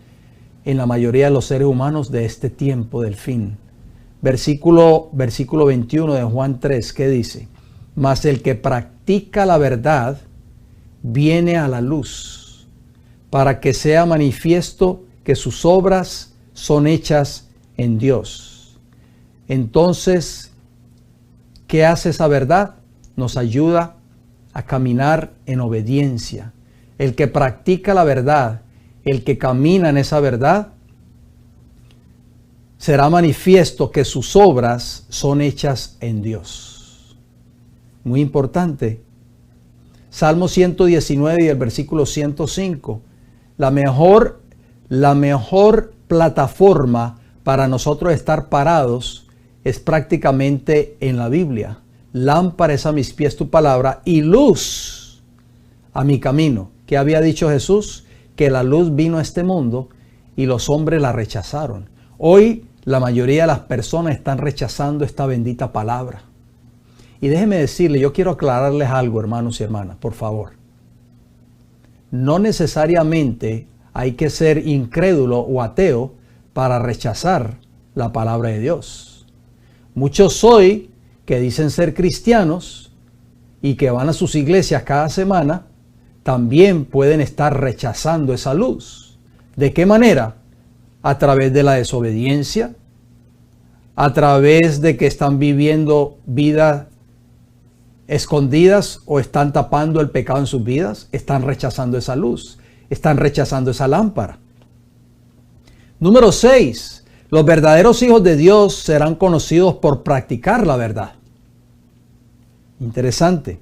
en la mayoría de los seres humanos de este tiempo del fin. Versículo 21 de Juan 3, ¿qué dice? Mas el que practica la verdad viene a la luz, para que sea manifiesto que sus obras son hechas en Dios. Entonces, ¿qué hace esa verdad? Nos ayuda a caminar en obediencia. El que practica la verdad, el que camina en esa verdad, será manifiesto que sus obras son hechas en Dios. Muy importante. Salmo 119 y el versículo 105. La mejor plataforma para nosotros estar parados es prácticamente en la Biblia. Lámpara es a mis pies tu palabra y luz a mi camino. ¿Qué había dicho Jesús? Que la luz vino a este mundo y los hombres la rechazaron. Hoy la mayoría de las personas están rechazando esta bendita palabra. Y déjeme decirle, yo quiero aclararles algo, hermanos y hermanas, por favor. No necesariamente hay que ser incrédulo o ateo para rechazar la palabra de Dios. Muchos hoy que dicen ser cristianos y que van a sus iglesias cada semana, también pueden estar rechazando esa luz. ¿De qué manera? A través de la desobediencia, a través de que están viviendo vidas escondidas o están tapando el pecado en sus vidas, están rechazando esa luz, están rechazando esa lámpara. Número 6. Los verdaderos hijos de Dios serán conocidos por practicar la verdad. Interesante.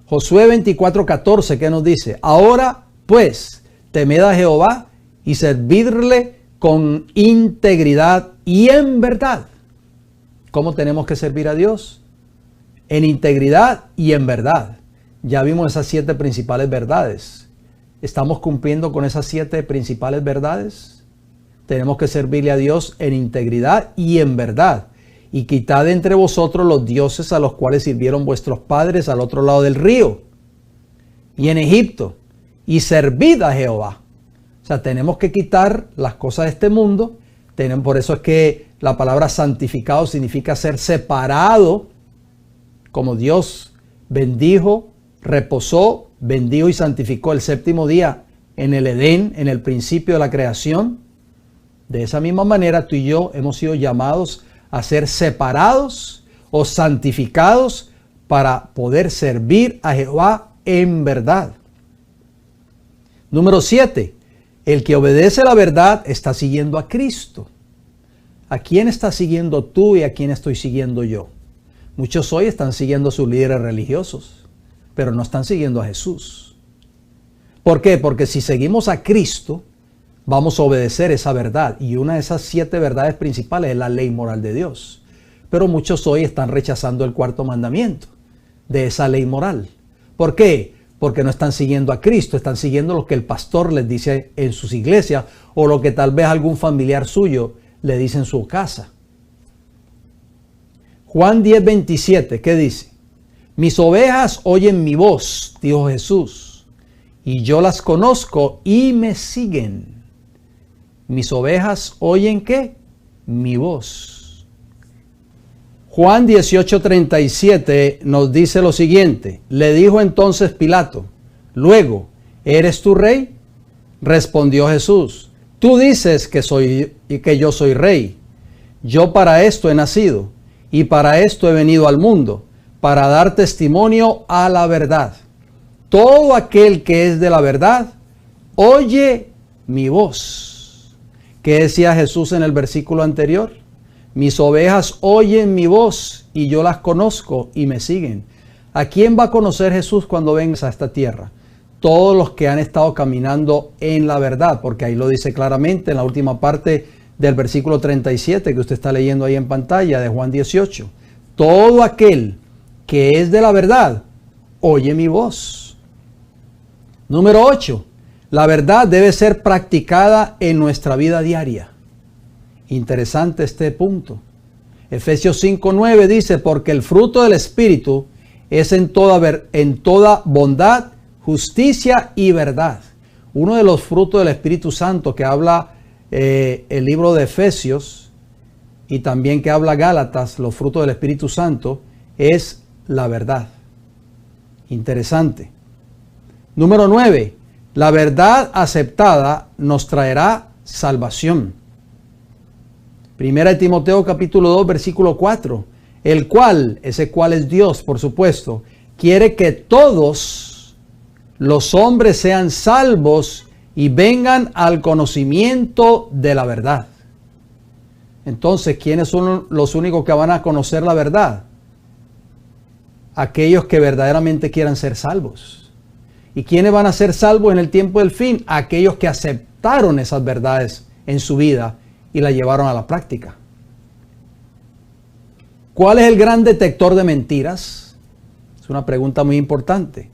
Josué 24:14, ¿qué nos dice? Ahora pues, temed a Jehová y servidle con integridad y en verdad. ¿Cómo tenemos que servir a Dios? En integridad y en verdad. Ya vimos esas 7 principales verdades. ¿Estamos cumpliendo con esas 7 principales verdades? Tenemos que servirle a Dios en integridad y en verdad. Y quitad entre vosotros los dioses a los cuales sirvieron vuestros padres al otro lado del río y en Egipto, y servid a Jehová. O sea, tenemos que quitar las cosas de este mundo. Por eso es que la palabra santificado significa ser separado, como Dios bendijo, reposó, bendijo y santificó el séptimo día en el Edén, en el principio de la creación. De esa misma manera tú y yo hemos sido llamados a ser separados o santificados para poder servir a Jehová en verdad. Número 7. El que obedece la verdad está siguiendo a Cristo. ¿A quién estás siguiendo tú y a quién estoy siguiendo yo? Muchos hoy están siguiendo a sus líderes religiosos, pero no están siguiendo a Jesús. ¿Por qué? Porque si seguimos a Cristo, vamos a obedecer esa verdad. Y una de esas 7 verdades principales es la ley moral de Dios. Pero muchos hoy están rechazando el 4º mandamiento de esa ley moral. ¿Por qué? porque no están siguiendo a Cristo, están siguiendo lo que el pastor les dice en sus iglesias o lo que tal vez algún familiar suyo le dice en su casa. Juan 10:27, ¿qué dice? Mis ovejas oyen mi voz, dijo Jesús, y yo las conozco y me siguen. Mis ovejas oyen ¿qué? Mi voz. Juan 18:37 nos dice lo siguiente. Le dijo entonces Pilato, luego, ¿eres tú rey? Respondió Jesús, tú dices que yo soy rey. Yo para esto he nacido y para esto he venido al mundo, para dar testimonio a la verdad. Todo aquel que es de la verdad, oye mi voz. ¿Qué decía Jesús en el versículo anterior? Mis ovejas oyen mi voz y yo las conozco y me siguen. ¿A quién va a conocer Jesús cuando venga a esta tierra? Todos los que han estado caminando en la verdad, porque ahí lo dice claramente en la última parte del versículo 37 que usted está leyendo ahí en pantalla de Juan 18. Todo aquel que es de la verdad, oye mi voz. Número 8. La verdad debe ser practicada en nuestra vida diaria. Interesante este punto. Efesios 5:9 dice, porque el fruto del Espíritu es en toda bondad, justicia y verdad. Uno de los frutos del Espíritu Santo que habla el libro de Efesios y también que habla Gálatas, los frutos del Espíritu Santo, es la verdad. Interesante. Número 9. La verdad aceptada nos traerá salvación. Primera de Timoteo capítulo 2 versículo 4. El cual, ese cual es Dios por supuesto, quiere que todos los hombres sean salvos y vengan al conocimiento de la verdad. Entonces, ¿quiénes son los únicos que van a conocer la verdad? Aquellos que verdaderamente quieran ser salvos. ¿Y quiénes van a ser salvos en el tiempo del fin? Aquellos que aceptaron esas verdades en su vida y la llevaron a la práctica. ¿Cuál es el gran detector de mentiras? Es una pregunta muy importante.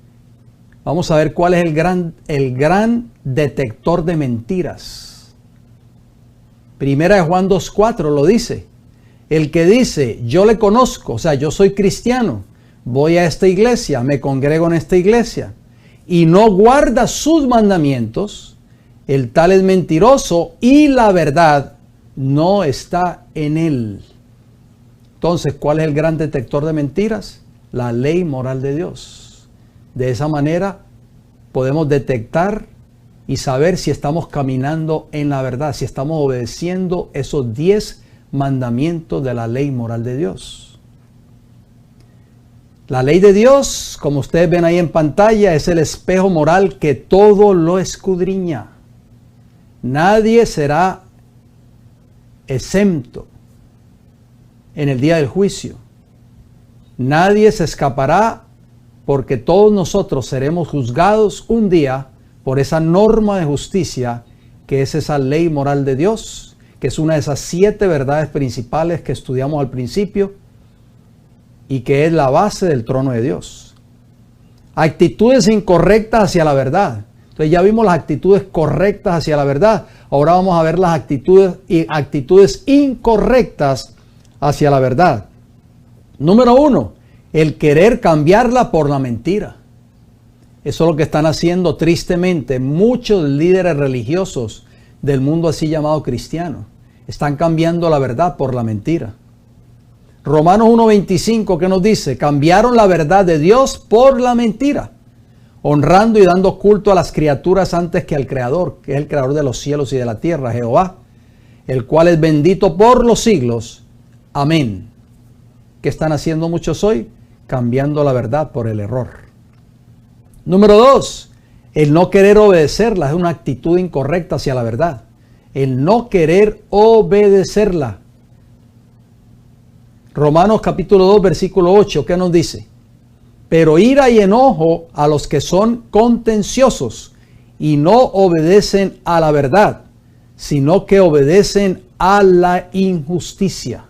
Vamos a ver cuál es el gran detector de mentiras. Primera de Juan 2:4 lo dice. El que dice, yo le conozco, o sea, yo soy cristiano, voy a esta iglesia, me congrego en esta iglesia, y no guarda sus mandamientos, el tal es mentiroso y la verdad no está en él. Entonces, ¿cuál es el gran detector de mentiras? La ley moral de Dios. De esa manera podemos detectar y saber si estamos caminando en la verdad, si estamos obedeciendo esos 10 mandamientos de la ley moral de Dios. La ley de Dios, como ustedes ven ahí en pantalla, es el espejo moral que todo lo escudriña. Nadie será exento en el día del juicio. Nadie se escapará porque todos nosotros seremos juzgados un día por esa norma de justicia que es esa ley moral de Dios, que es una de esas 7 verdades principales que estudiamos al principio y que es la base del trono de Dios. Actitudes incorrectas hacia la verdad. Entonces ya vimos las actitudes correctas hacia la verdad. Ahora vamos a ver las actitudes incorrectas hacia la verdad. Número 1, el querer cambiarla por la mentira. Eso es lo que están haciendo tristemente muchos líderes religiosos del mundo así llamado cristiano. Están cambiando la verdad por la mentira. Romanos 1:25, ¿qué nos dice? Cambiaron la verdad de Dios por la mentira, honrando y dando culto a las criaturas antes que al Creador, que es el Creador de los cielos y de la tierra, Jehová, el cual es bendito por los siglos. Amén. ¿Qué están haciendo muchos hoy? Cambiando la verdad por el error. Número 2, el no querer obedecerla es una actitud incorrecta hacia la verdad. El no querer obedecerla. Romanos capítulo 2, versículo 8, ¿qué nos dice? Pero ira y enojo a los que son contenciosos y no obedecen a la verdad, sino que obedecen a la injusticia.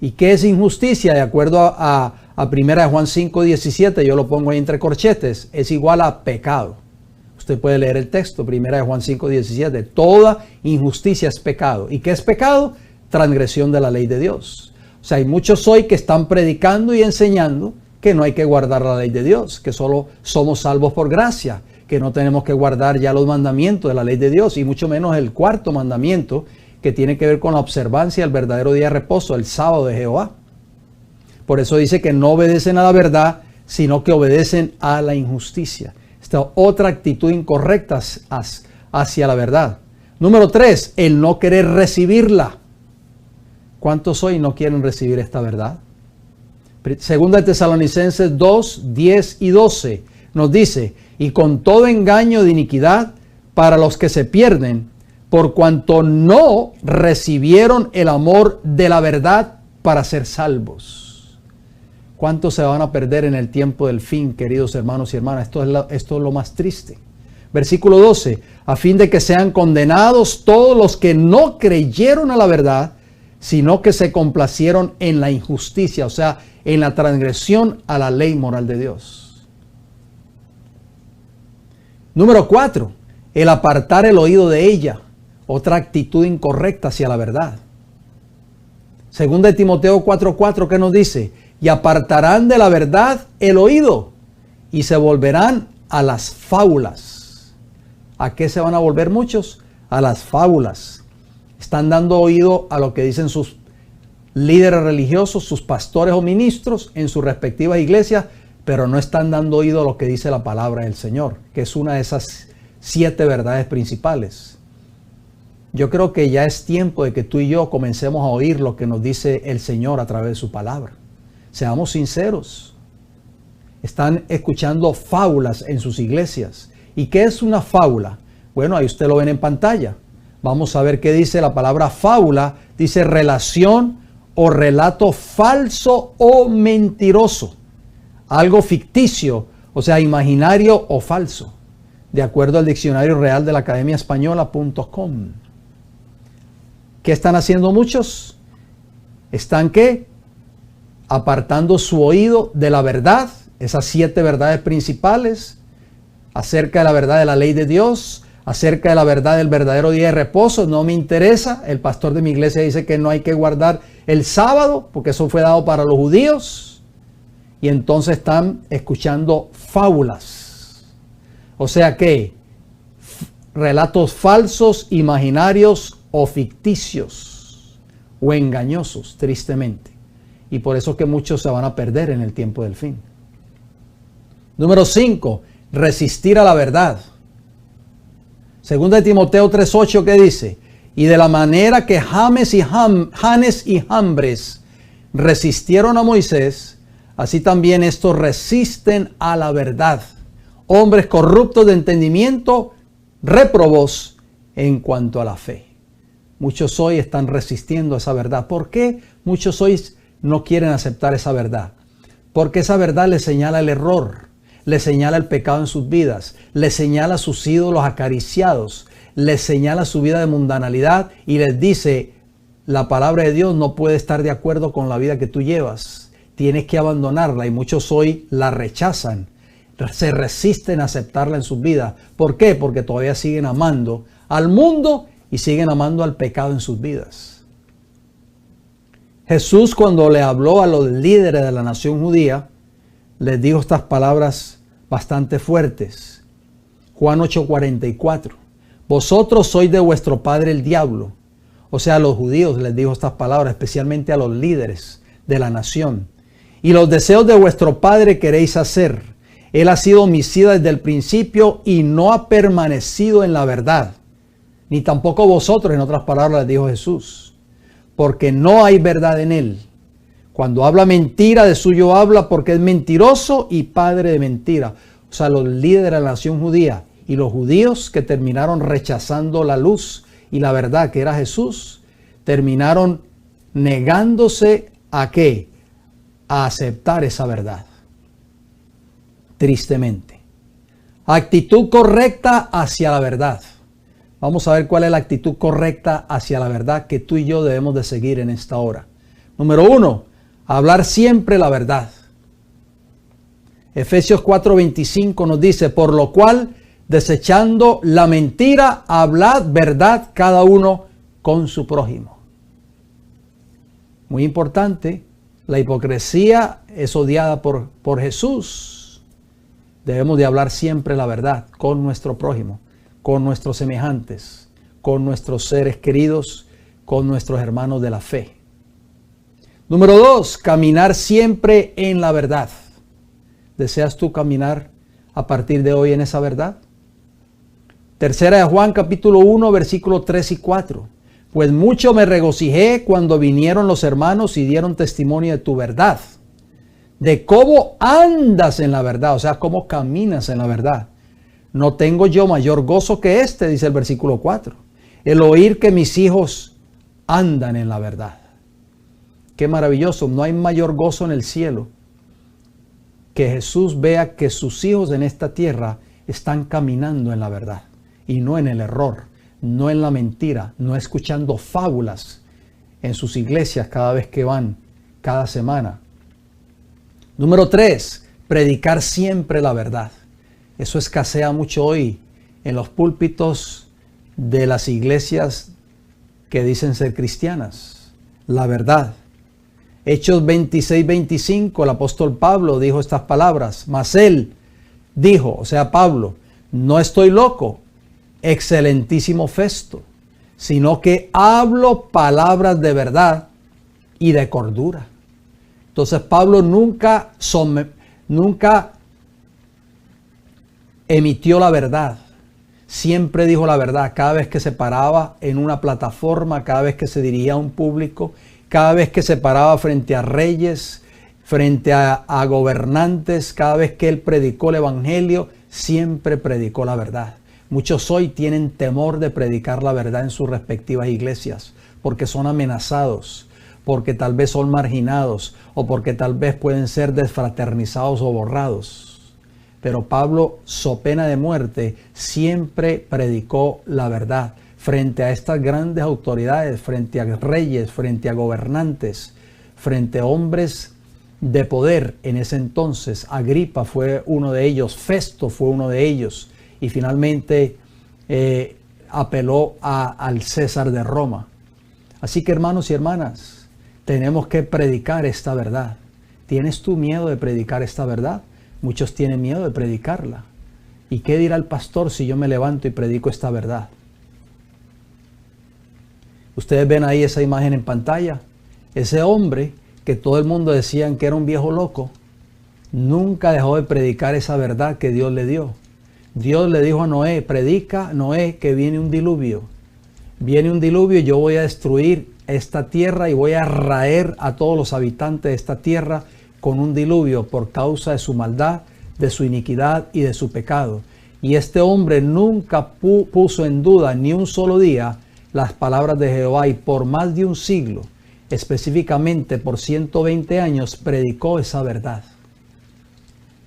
¿Y qué es injusticia? De acuerdo a a 1 Juan 5:17, yo lo pongo ahí entre corchetes, es igual a pecado. Usted puede leer el texto, 1 Juan 5:17. Toda injusticia es pecado. ¿Y qué es pecado? Transgresión de la ley de Dios. O sea, hay muchos hoy que están predicando y enseñando que no hay que guardar la ley de Dios, que solo somos salvos por gracia, que no tenemos que guardar ya los mandamientos de la ley de Dios, y mucho menos el cuarto mandamiento, que tiene que ver con la observancia del verdadero día de reposo, el sábado de Jehová. Por eso dice que no obedecen a la verdad, sino que obedecen a la injusticia. Esta otra actitud incorrecta hacia la verdad. Número 3, el no querer recibirla. ¿Cuántos hoy no quieren recibir esta verdad? Segunda de Tesalonicenses 2, 10 y 12 nos dice, y con todo engaño de iniquidad para los que se pierden, por cuanto no recibieron el amor de la verdad para ser salvos. ¿Cuántos se van a perder en el tiempo del fin, queridos hermanos y hermanas? Esto es lo más triste. Versículo 12, a fin de que sean condenados todos los que no creyeron a la verdad, sino que se complacieron en la injusticia, o sea, en la transgresión a la ley moral de Dios. Número 4, el apartar el oído de ella, otra actitud incorrecta hacia la verdad. Segunda de Timoteo 4:4, ¿qué nos dice? Y apartarán de la verdad el oído y se volverán a las fábulas. ¿A qué se van a volver muchos? A las fábulas. Están dando oído a lo que dicen sus líderes religiosos, sus pastores o ministros en sus respectivas iglesias, pero no están dando oído a lo que dice la palabra del Señor, que es una de esas 7 verdades principales. Yo creo que ya es tiempo de que tú y yo comencemos a oír lo que nos dice el Señor a través de su palabra. Seamos sinceros. Están escuchando fábulas en sus iglesias. ¿Y qué es una fábula? Bueno, ahí usted lo ven en pantalla. Vamos a ver qué dice la palabra fábula. Dice relación o relato falso o mentiroso. Algo ficticio, o sea, imaginario o falso. De acuerdo al diccionario real de la Academia Española.com. ¿Qué están haciendo muchos? ¿Están qué? Apartando su oído de la verdad, esas 7 verdades principales, acerca de la verdad de la ley de Dios, acerca de la verdad del verdadero día de reposo. No me interesa. El pastor de mi iglesia dice que no hay que guardar el sábado, porque eso fue dado para los judíos. Y entonces están escuchando fábulas. O sea que relatos falsos, imaginarios o ficticios o engañosos, tristemente. Y por eso que muchos se van a perder en el tiempo del fin. Número 5, resistir a la verdad. Segunda de Timoteo 3:8, ¿qué dice? Y de la manera que Janes y Jambres resistieron a Moisés, así también estos resisten a la verdad. Hombres corruptos de entendimiento, réprobos en cuanto a la fe. Muchos hoy están resistiendo a esa verdad. ¿Por qué muchos hoy no quieren aceptar esa verdad? Porque esa verdad les señala el error, les señala el pecado en sus vidas, les señala sus ídolos acariciados, les señala su vida de mundanalidad y les dice, la palabra de Dios no puede estar de acuerdo con la vida que tú llevas. Tienes que abandonarla, y muchos hoy la rechazan, se resisten a aceptarla en sus vidas. ¿Por qué? Porque todavía siguen amando al mundo y siguen amando al pecado en sus vidas. Jesús, cuando le habló a los líderes de la nación judía, les dijo estas palabras bastante fuertes. Juan 8:44. Vosotros sois de vuestro padre el diablo. O sea, a los judíos les dijo estas palabras, especialmente a los líderes de la nación. Y los deseos de vuestro padre queréis hacer. Él ha sido homicida desde el principio y no ha permanecido en la verdad. Ni tampoco vosotros, en otras palabras, les dijo Jesús. Porque no hay verdad en él. Cuando habla mentira, de suyo habla, porque es mentiroso y padre de mentira. O sea, los líderes de la nación judía y los judíos que terminaron rechazando la luz y la verdad que era Jesús, terminaron negándose a ¿qué? A aceptar esa verdad. Tristemente. Actitud correcta hacia la verdad. Vamos a ver cuál es la actitud correcta hacia la verdad que tú y yo debemos de seguir en esta hora. Número 1, hablar siempre la verdad. Efesios 4:25 nos dice, por lo cual, desechando la mentira, hablad verdad cada uno con su prójimo. Muy importante, la hipocresía es odiada por Jesús. Debemos de hablar siempre la verdad con nuestro prójimo, con nuestros semejantes, con nuestros seres queridos, con nuestros hermanos de la fe. Número 2, caminar siempre en la verdad. ¿Deseas tú caminar a partir de hoy en esa verdad? Tercera de Juan capítulo 1 versículos 3 y 4. Pues mucho me regocijé cuando vinieron los hermanos y dieron testimonio de tu verdad, de cómo andas en la verdad, o sea, cómo caminas en la verdad. No tengo yo mayor gozo que este, dice el versículo 4, el oír que mis hijos andan en la verdad. Qué maravilloso, no hay mayor gozo en el cielo que Jesús vea que sus hijos en esta tierra están caminando en la verdad y no en el error, no en la mentira, no escuchando fábulas en sus iglesias cada vez que van, cada semana. Número 3, predicar siempre la verdad. Eso escasea mucho hoy en los púlpitos de las iglesias que dicen ser cristianas. La verdad. Hechos 26:25, el apóstol Pablo dijo estas palabras, mas él dijo, o sea Pablo, no estoy loco, excelentísimo Festo, sino que hablo palabras de verdad y de cordura. Entonces Pablo nunca emitió la verdad, siempre dijo la verdad, cada vez que se paraba en una plataforma, cada vez que se dirigía a un público, cada vez que se paraba frente a reyes, frente a gobernantes, cada vez que él predicó el evangelio, siempre predicó la verdad. Muchos hoy tienen temor de predicar la verdad en sus respectivas iglesias, porque son amenazados, porque tal vez son marginados, o porque tal vez pueden ser desfraternizados o borrados. Pero Pablo, so pena de muerte, siempre predicó la verdad frente a estas grandes autoridades, frente a reyes, frente a gobernantes, frente a hombres de poder. En ese entonces, Agripa fue uno de ellos, Festo fue uno de ellos, y finalmente apeló al César de Roma. Así que, hermanos y hermanas, tenemos que predicar esta verdad. ¿Tienes tú miedo de predicar esta verdad? Muchos tienen miedo de predicarla. ¿Y qué dirá el pastor si yo me levanto y predico esta verdad? Ustedes ven ahí esa imagen en pantalla. Ese hombre que todo el mundo decían que era un viejo loco, nunca dejó de predicar esa verdad que Dios le dio. Dios le dijo a Noé, predica, Noé, que viene un diluvio. Viene un diluvio y yo voy a destruir esta tierra y voy a raer a todos los habitantes de esta tierra con un diluvio por causa de su maldad, de su iniquidad y de su pecado. Y este hombre nunca puso en duda ni un solo día las palabras de Jehová, y por más de un siglo, específicamente por 120 años, predicó esa verdad.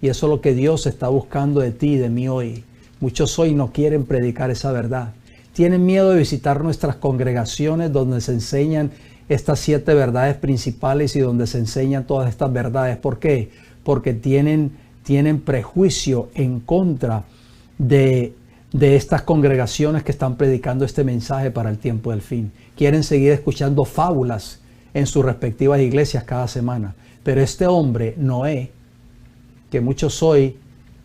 Y eso es lo que Dios está buscando de ti y de mí hoy. Muchos hoy no quieren predicar esa verdad. Tienen miedo de visitar nuestras congregaciones donde se enseñan estas 7 verdades principales y donde se enseñan todas estas verdades. ¿Por qué? Porque tienen prejuicio en contra de estas congregaciones que están predicando este mensaje para el tiempo del fin. Quieren seguir escuchando fábulas en sus respectivas iglesias cada semana. Pero este hombre, Noé, que muchos hoy,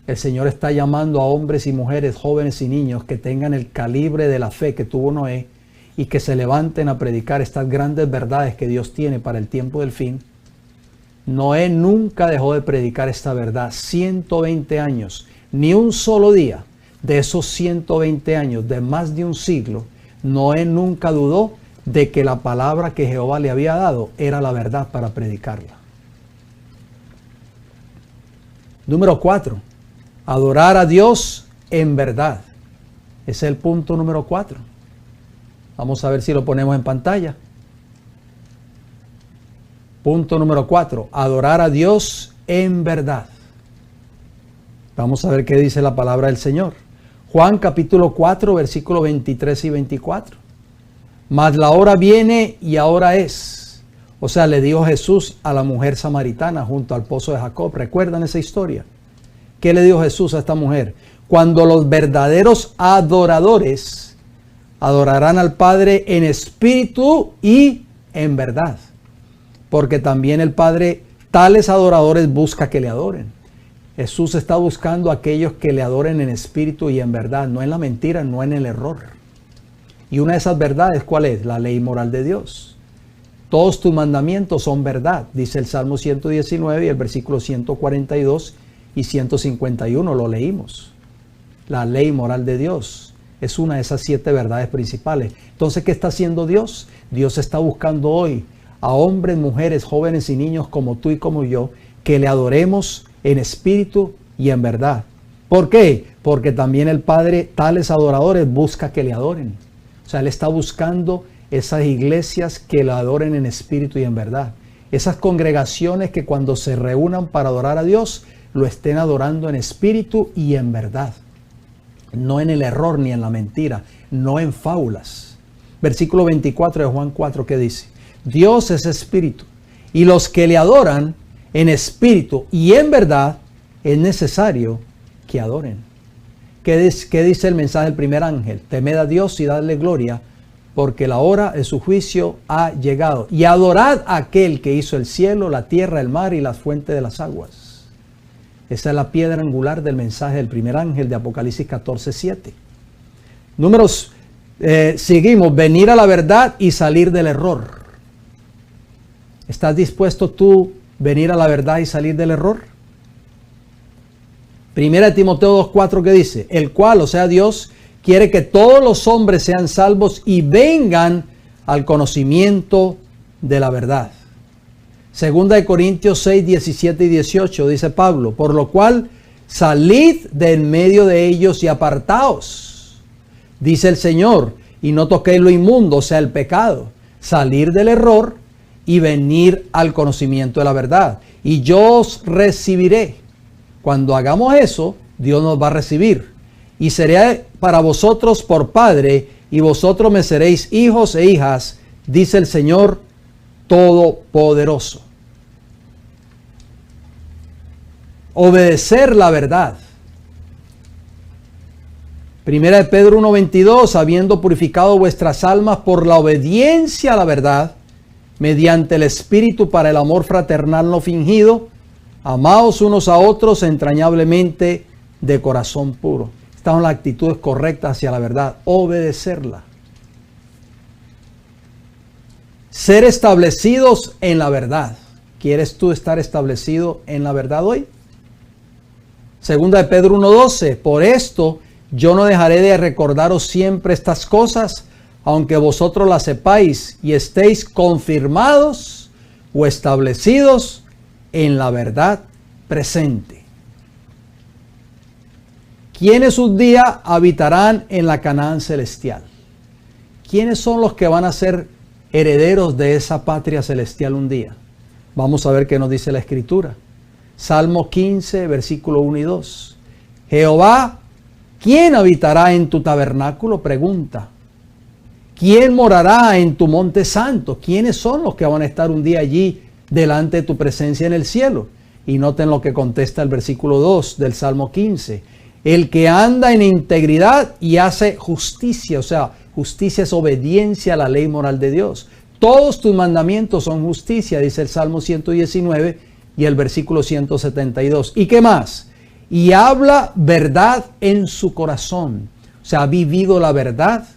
el Señor está llamando a hombres y mujeres, jóvenes y niños que tengan el calibre de la fe que tuvo Noé y que se levanten a predicar estas grandes verdades que Dios tiene para el tiempo del fin. Noé nunca dejó de predicar esta verdad. 120 años, ni un solo día de esos 120 años, de más de un siglo, Noé nunca dudó de que la palabra que Jehová le había dado era la verdad para predicarla. Número 4, adorar a Dios en verdad. Ese es el punto número 4. Vamos a ver si lo ponemos en pantalla. Punto número 4, adorar a Dios en verdad. Vamos a ver qué dice la palabra del Señor. Juan capítulo 4, versículos 23 y 24. Mas la hora viene y ahora es. O sea, le dijo Jesús a la mujer samaritana junto al pozo de Jacob. ¿Recuerdan esa historia? ¿Qué le dijo Jesús a esta mujer? Cuando los verdaderos adoradores adorarán al Padre en espíritu y en verdad. Porque también el Padre, tales adoradores, busca que le adoren. Jesús está buscando a aquellos que le adoren en espíritu y en verdad, no en la mentira, no en el error. Y una de esas verdades, ¿cuál es? La ley moral de Dios. Todos tus mandamientos son verdad, dice el Salmo 119 y el versículo 142 y 151, lo leímos. La ley moral de Dios es una de esas 7 verdades principales. Entonces, ¿qué está haciendo Dios? Dios está buscando hoy a hombres, mujeres, jóvenes y niños como tú y como yo, que le adoremos en espíritu y en verdad. ¿Por qué? Porque también el Padre, tales adoradores, busca que le adoren. O sea, Él está buscando esas iglesias que le adoren en espíritu y en verdad. Esas congregaciones que cuando se reúnan para adorar a Dios, lo estén adorando en espíritu y en verdad. No en el error ni en la mentira, no en fábulas. Versículo 24 de Juan 4, ¿qué dice? Dios es espíritu, y los que le adoran en espíritu y en verdad, es necesario que adoren. ¿Qué dice el mensaje del primer ángel? Temed a Dios y dadle gloria, porque la hora de su juicio ha llegado. Y adorad a aquel que hizo el cielo, la tierra, el mar y las fuentes de las aguas. Esa es la piedra angular del mensaje del primer ángel de Apocalipsis 14:7. Números, seguimos, venir a la verdad y salir del error. ¿Estás dispuesto tú venir a la verdad y salir del error? Primera de Timoteo 2:4, ¿qué dice? El cual, o sea Dios, quiere que todos los hombres sean salvos y vengan al conocimiento de la verdad. Segunda de Corintios 6, 17 y 18 dice Pablo, por lo cual salid de en medio de ellos y apartaos, dice el Señor, y no toquéis lo inmundo, o sea el pecado, salir del error y venir al conocimiento de la verdad. Y yo os recibiré. Cuando hagamos eso, Dios nos va a recibir. Y seré para vosotros por Padre, y vosotros me seréis hijos e hijas, dice el Señor Todopoderoso. Obedecer la verdad. Primera de Pedro 1:22, habiendo purificado vuestras almas por la obediencia a la verdad, mediante el Espíritu para el amor fraternal no fingido, amaos unos a otros entrañablemente de corazón puro. Estas son las actitudes correctas hacia la verdad, obedecerla. Ser establecidos en la verdad. ¿Quieres tú estar establecido en la verdad hoy? Segunda de Pedro 1:12, por esto yo no dejaré de recordaros siempre estas cosas, aunque vosotros las sepáis y estéis confirmados o establecidos en la verdad presente. ¿Quiénes un día habitarán en la Canaán celestial? ¿Quiénes son los que van a ser herederos de esa patria celestial un día? Vamos a ver qué nos dice la Escritura. Salmo 15, versículo 1 y 2. Jehová, ¿quién habitará en tu tabernáculo? Pregunta. ¿Quién morará en tu monte santo? ¿Quiénes son los que van a estar un día allí delante de tu presencia en el cielo? Y noten lo que contesta el versículo 2 del Salmo 15. El que anda en integridad y hace justicia, o sea, justicia es obediencia a la ley moral de Dios. Todos tus mandamientos son justicia, dice el Salmo 119 y el versículo 172. ¿Y qué más? Y habla verdad en su corazón. O sea, ha vivido la verdad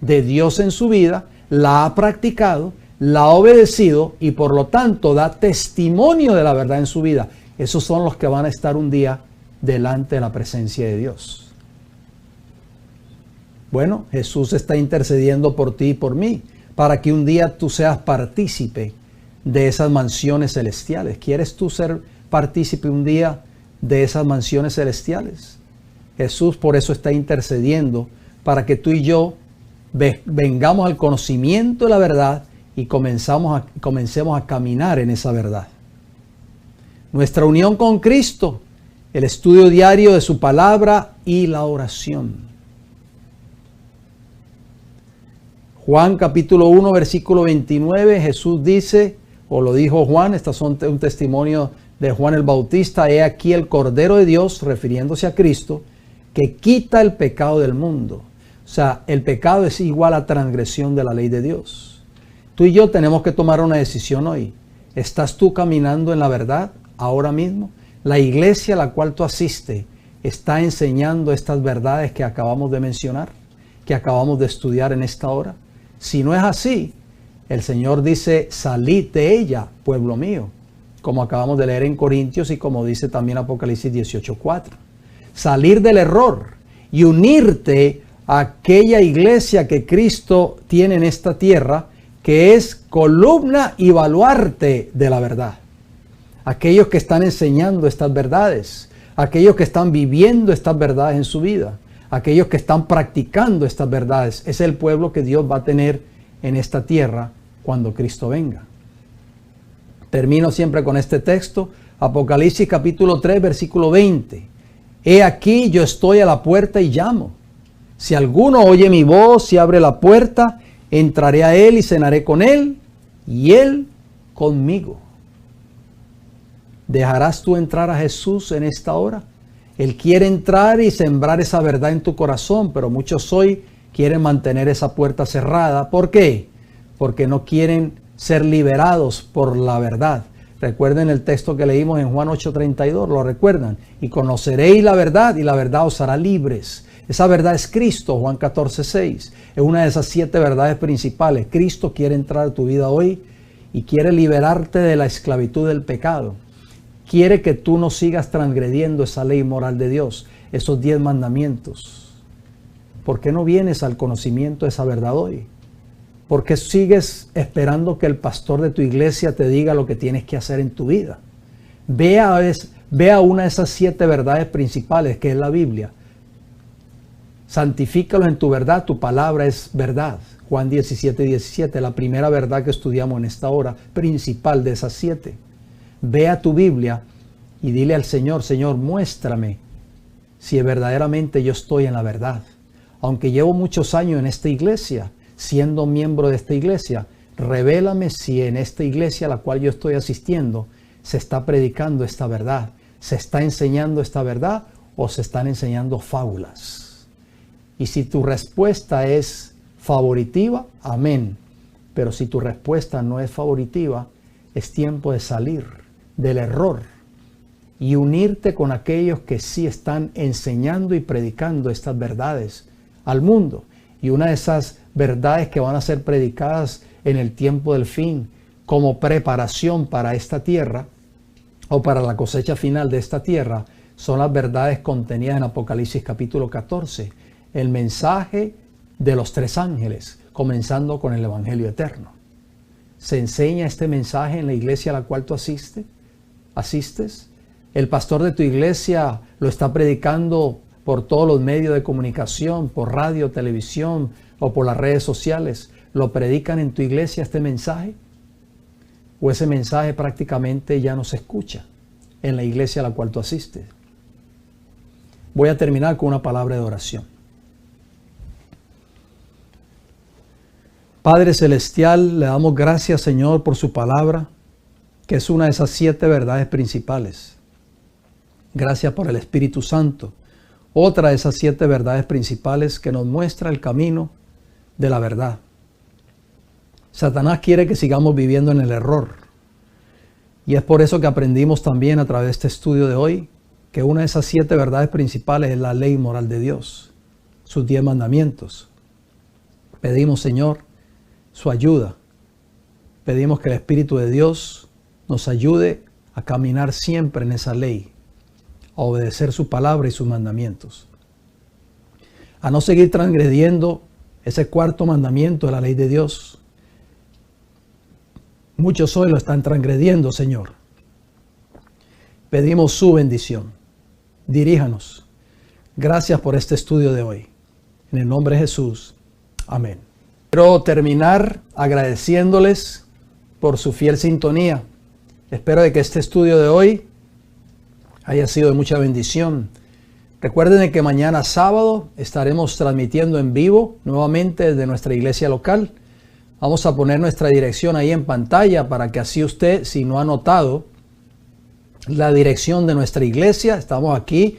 de Dios en su vida, la ha practicado, la ha obedecido y por lo tanto da testimonio de la verdad en su vida. Esos son los que van a estar un día delante de la presencia de Dios. Bueno, Jesús está intercediendo por ti y por mí, para que un día tú seas partícipe de esas mansiones celestiales. ¿Quieres tú ser partícipe un día de esas mansiones celestiales? Jesús por eso está intercediendo, para que tú y yo vengamos al conocimiento de la verdad y comencemos a caminar en esa verdad. Nuestra unión con Cristo, el estudio diario de su palabra y la oración. Juan capítulo 1 versículo 29, Jesús dice, o lo dijo Juan, estas son un testimonio de Juan el Bautista, he aquí el Cordero de Dios, refiriéndose a Cristo, que quita el pecado del mundo. O sea, el pecado es igual a transgresión de la ley de Dios. Tú y yo tenemos que tomar una decisión hoy. ¿Estás tú caminando en la verdad ahora mismo? La iglesia a la cual tú asistes está enseñando estas verdades que acabamos de mencionar, que acabamos de estudiar en esta hora. Si no es así, el Señor dice, salid de ella, pueblo mío, como acabamos de leer en Corintios y como dice también Apocalipsis 18:4. Salir del error y unirte a aquella iglesia que Cristo tiene en esta tierra, que es columna y baluarte de la verdad. Aquellos que están enseñando estas verdades, aquellos que están viviendo estas verdades en su vida, aquellos que están practicando estas verdades, es el pueblo que Dios va a tener en esta tierra cuando Cristo venga. Termino siempre con este texto, Apocalipsis capítulo 3, versículo 20. He aquí yo estoy a la puerta y llamo. Si alguno oye mi voz y abre la puerta, entraré a él y cenaré con él y él conmigo. ¿Dejarás tú entrar a Jesús en esta hora? Él quiere entrar y sembrar esa verdad en tu corazón, pero muchos hoy quieren mantener esa puerta cerrada. ¿Por qué? Porque no quieren ser liberados por la verdad. Recuerden el texto que leímos en Juan 8:32, ¿lo recuerdan? Y conoceréis la verdad y la verdad os hará libres. Esa verdad es Cristo, Juan 14:6. Es una de esas 7 verdades principales. Cristo quiere entrar a tu vida hoy y quiere liberarte de la esclavitud del pecado. Quiere que tú no sigas transgrediendo esa ley moral de Dios, esos 10 mandamientos. ¿Por qué no vienes al conocimiento de esa verdad hoy? ¿Por qué sigues esperando que el pastor de tu iglesia te diga lo que tienes que hacer en tu vida? Ve a una de esas 7 verdades principales que es la Biblia. Santifícalos en tu verdad, tu palabra es verdad. Juan 17:17, la primera verdad que estudiamos en esta hora, principal de esas 7. Ve a tu Biblia y dile al Señor, Señor, muéstrame si verdaderamente yo estoy en la verdad. Aunque llevo muchos años en esta iglesia, siendo miembro de esta iglesia, revélame si en esta iglesia a la cual yo estoy asistiendo se está predicando esta verdad, se está enseñando esta verdad o se están enseñando fábulas. Y si tu respuesta es favoritiva, amén. Pero si tu respuesta no es favoritiva, es tiempo de salir del error y unirte con aquellos que sí están enseñando y predicando estas verdades al mundo. Y una de esas verdades que van a ser predicadas en el tiempo del fin como preparación para esta tierra o para la cosecha final de esta tierra son las verdades contenidas en Apocalipsis capítulo 14, el mensaje de los 3 ángeles, comenzando con el Evangelio eterno. ¿Se enseña este mensaje en la iglesia a la cual tú asistes? ¿El pastor de tu iglesia lo está predicando por todos los medios de comunicación, por radio, televisión o por las redes sociales? ¿Lo predican en tu iglesia este mensaje? ¿O ese mensaje prácticamente ya no se escucha en la iglesia a la cual tú asistes? Voy a terminar con una palabra de oración. Padre Celestial, le damos gracias, Señor, por su palabra, que es una de esas 7 verdades principales. Gracias por el Espíritu Santo, otra de esas 7 verdades principales que nos muestra el camino de la verdad. Satanás quiere que sigamos viviendo en el error. Y es por eso que aprendimos también a través de este estudio de hoy que una de esas 7 verdades principales es la ley moral de Dios, sus 10 mandamientos. Pedimos, Señor, su ayuda. Pedimos que el Espíritu de Dios nos ayude a caminar siempre en esa ley, a obedecer su palabra y sus mandamientos, a no seguir transgrediendo ese 4º mandamiento de la ley de Dios. Muchos hoy lo están transgrediendo, Señor. Pedimos su bendición. Diríjanos. Gracias por este estudio de hoy. En el nombre de Jesús. Amén. Quiero terminar agradeciéndoles por su fiel sintonía. Espero de que este estudio de hoy haya sido de mucha bendición. Recuerden que mañana sábado estaremos transmitiendo en vivo nuevamente desde nuestra iglesia local. Vamos a poner nuestra dirección ahí en pantalla para que así usted, si no ha notado, la dirección de nuestra iglesia. Estamos aquí,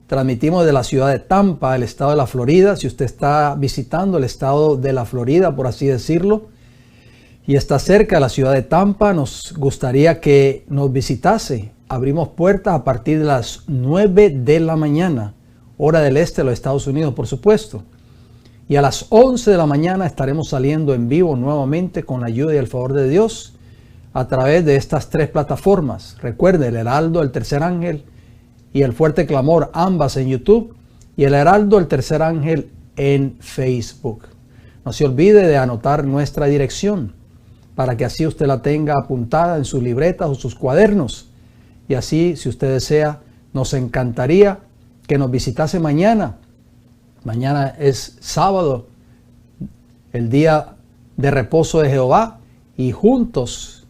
transmitimos de la ciudad de Tampa, el estado de la Florida. Si usted está visitando el estado de la Florida, por así decirlo, y está cerca de la ciudad de Tampa, nos gustaría que nos visitase. Abrimos puertas a partir de las 9 de la mañana, hora del este de los Estados Unidos, por supuesto. Y a las 11 de la mañana estaremos saliendo en vivo nuevamente con la ayuda y el favor de Dios a través de estas 3 plataformas. Recuerde, el Heraldo, el Tercer Ángel y el Fuerte Clamor, ambas en YouTube, y el Heraldo, el Tercer Ángel en Facebook. No se olvide de anotar nuestra dirección para que así usted la tenga apuntada en sus libretas o sus cuadernos. Y así, si usted desea, nos encantaría que nos visitase mañana. Mañana es sábado, el día de reposo de Jehová, y juntos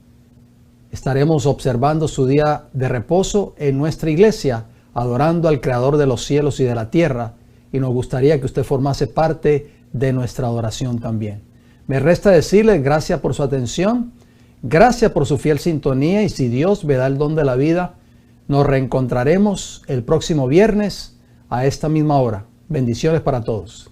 estaremos observando su día de reposo en nuestra iglesia, adorando al Creador de los cielos y de la tierra. Y nos gustaría que usted formase parte de nuestra adoración también. Me resta decirle gracias por su atención, gracias por su fiel sintonía, y si Dios me da el don de la vida, nos reencontraremos el próximo viernes a esta misma hora. Bendiciones para todos.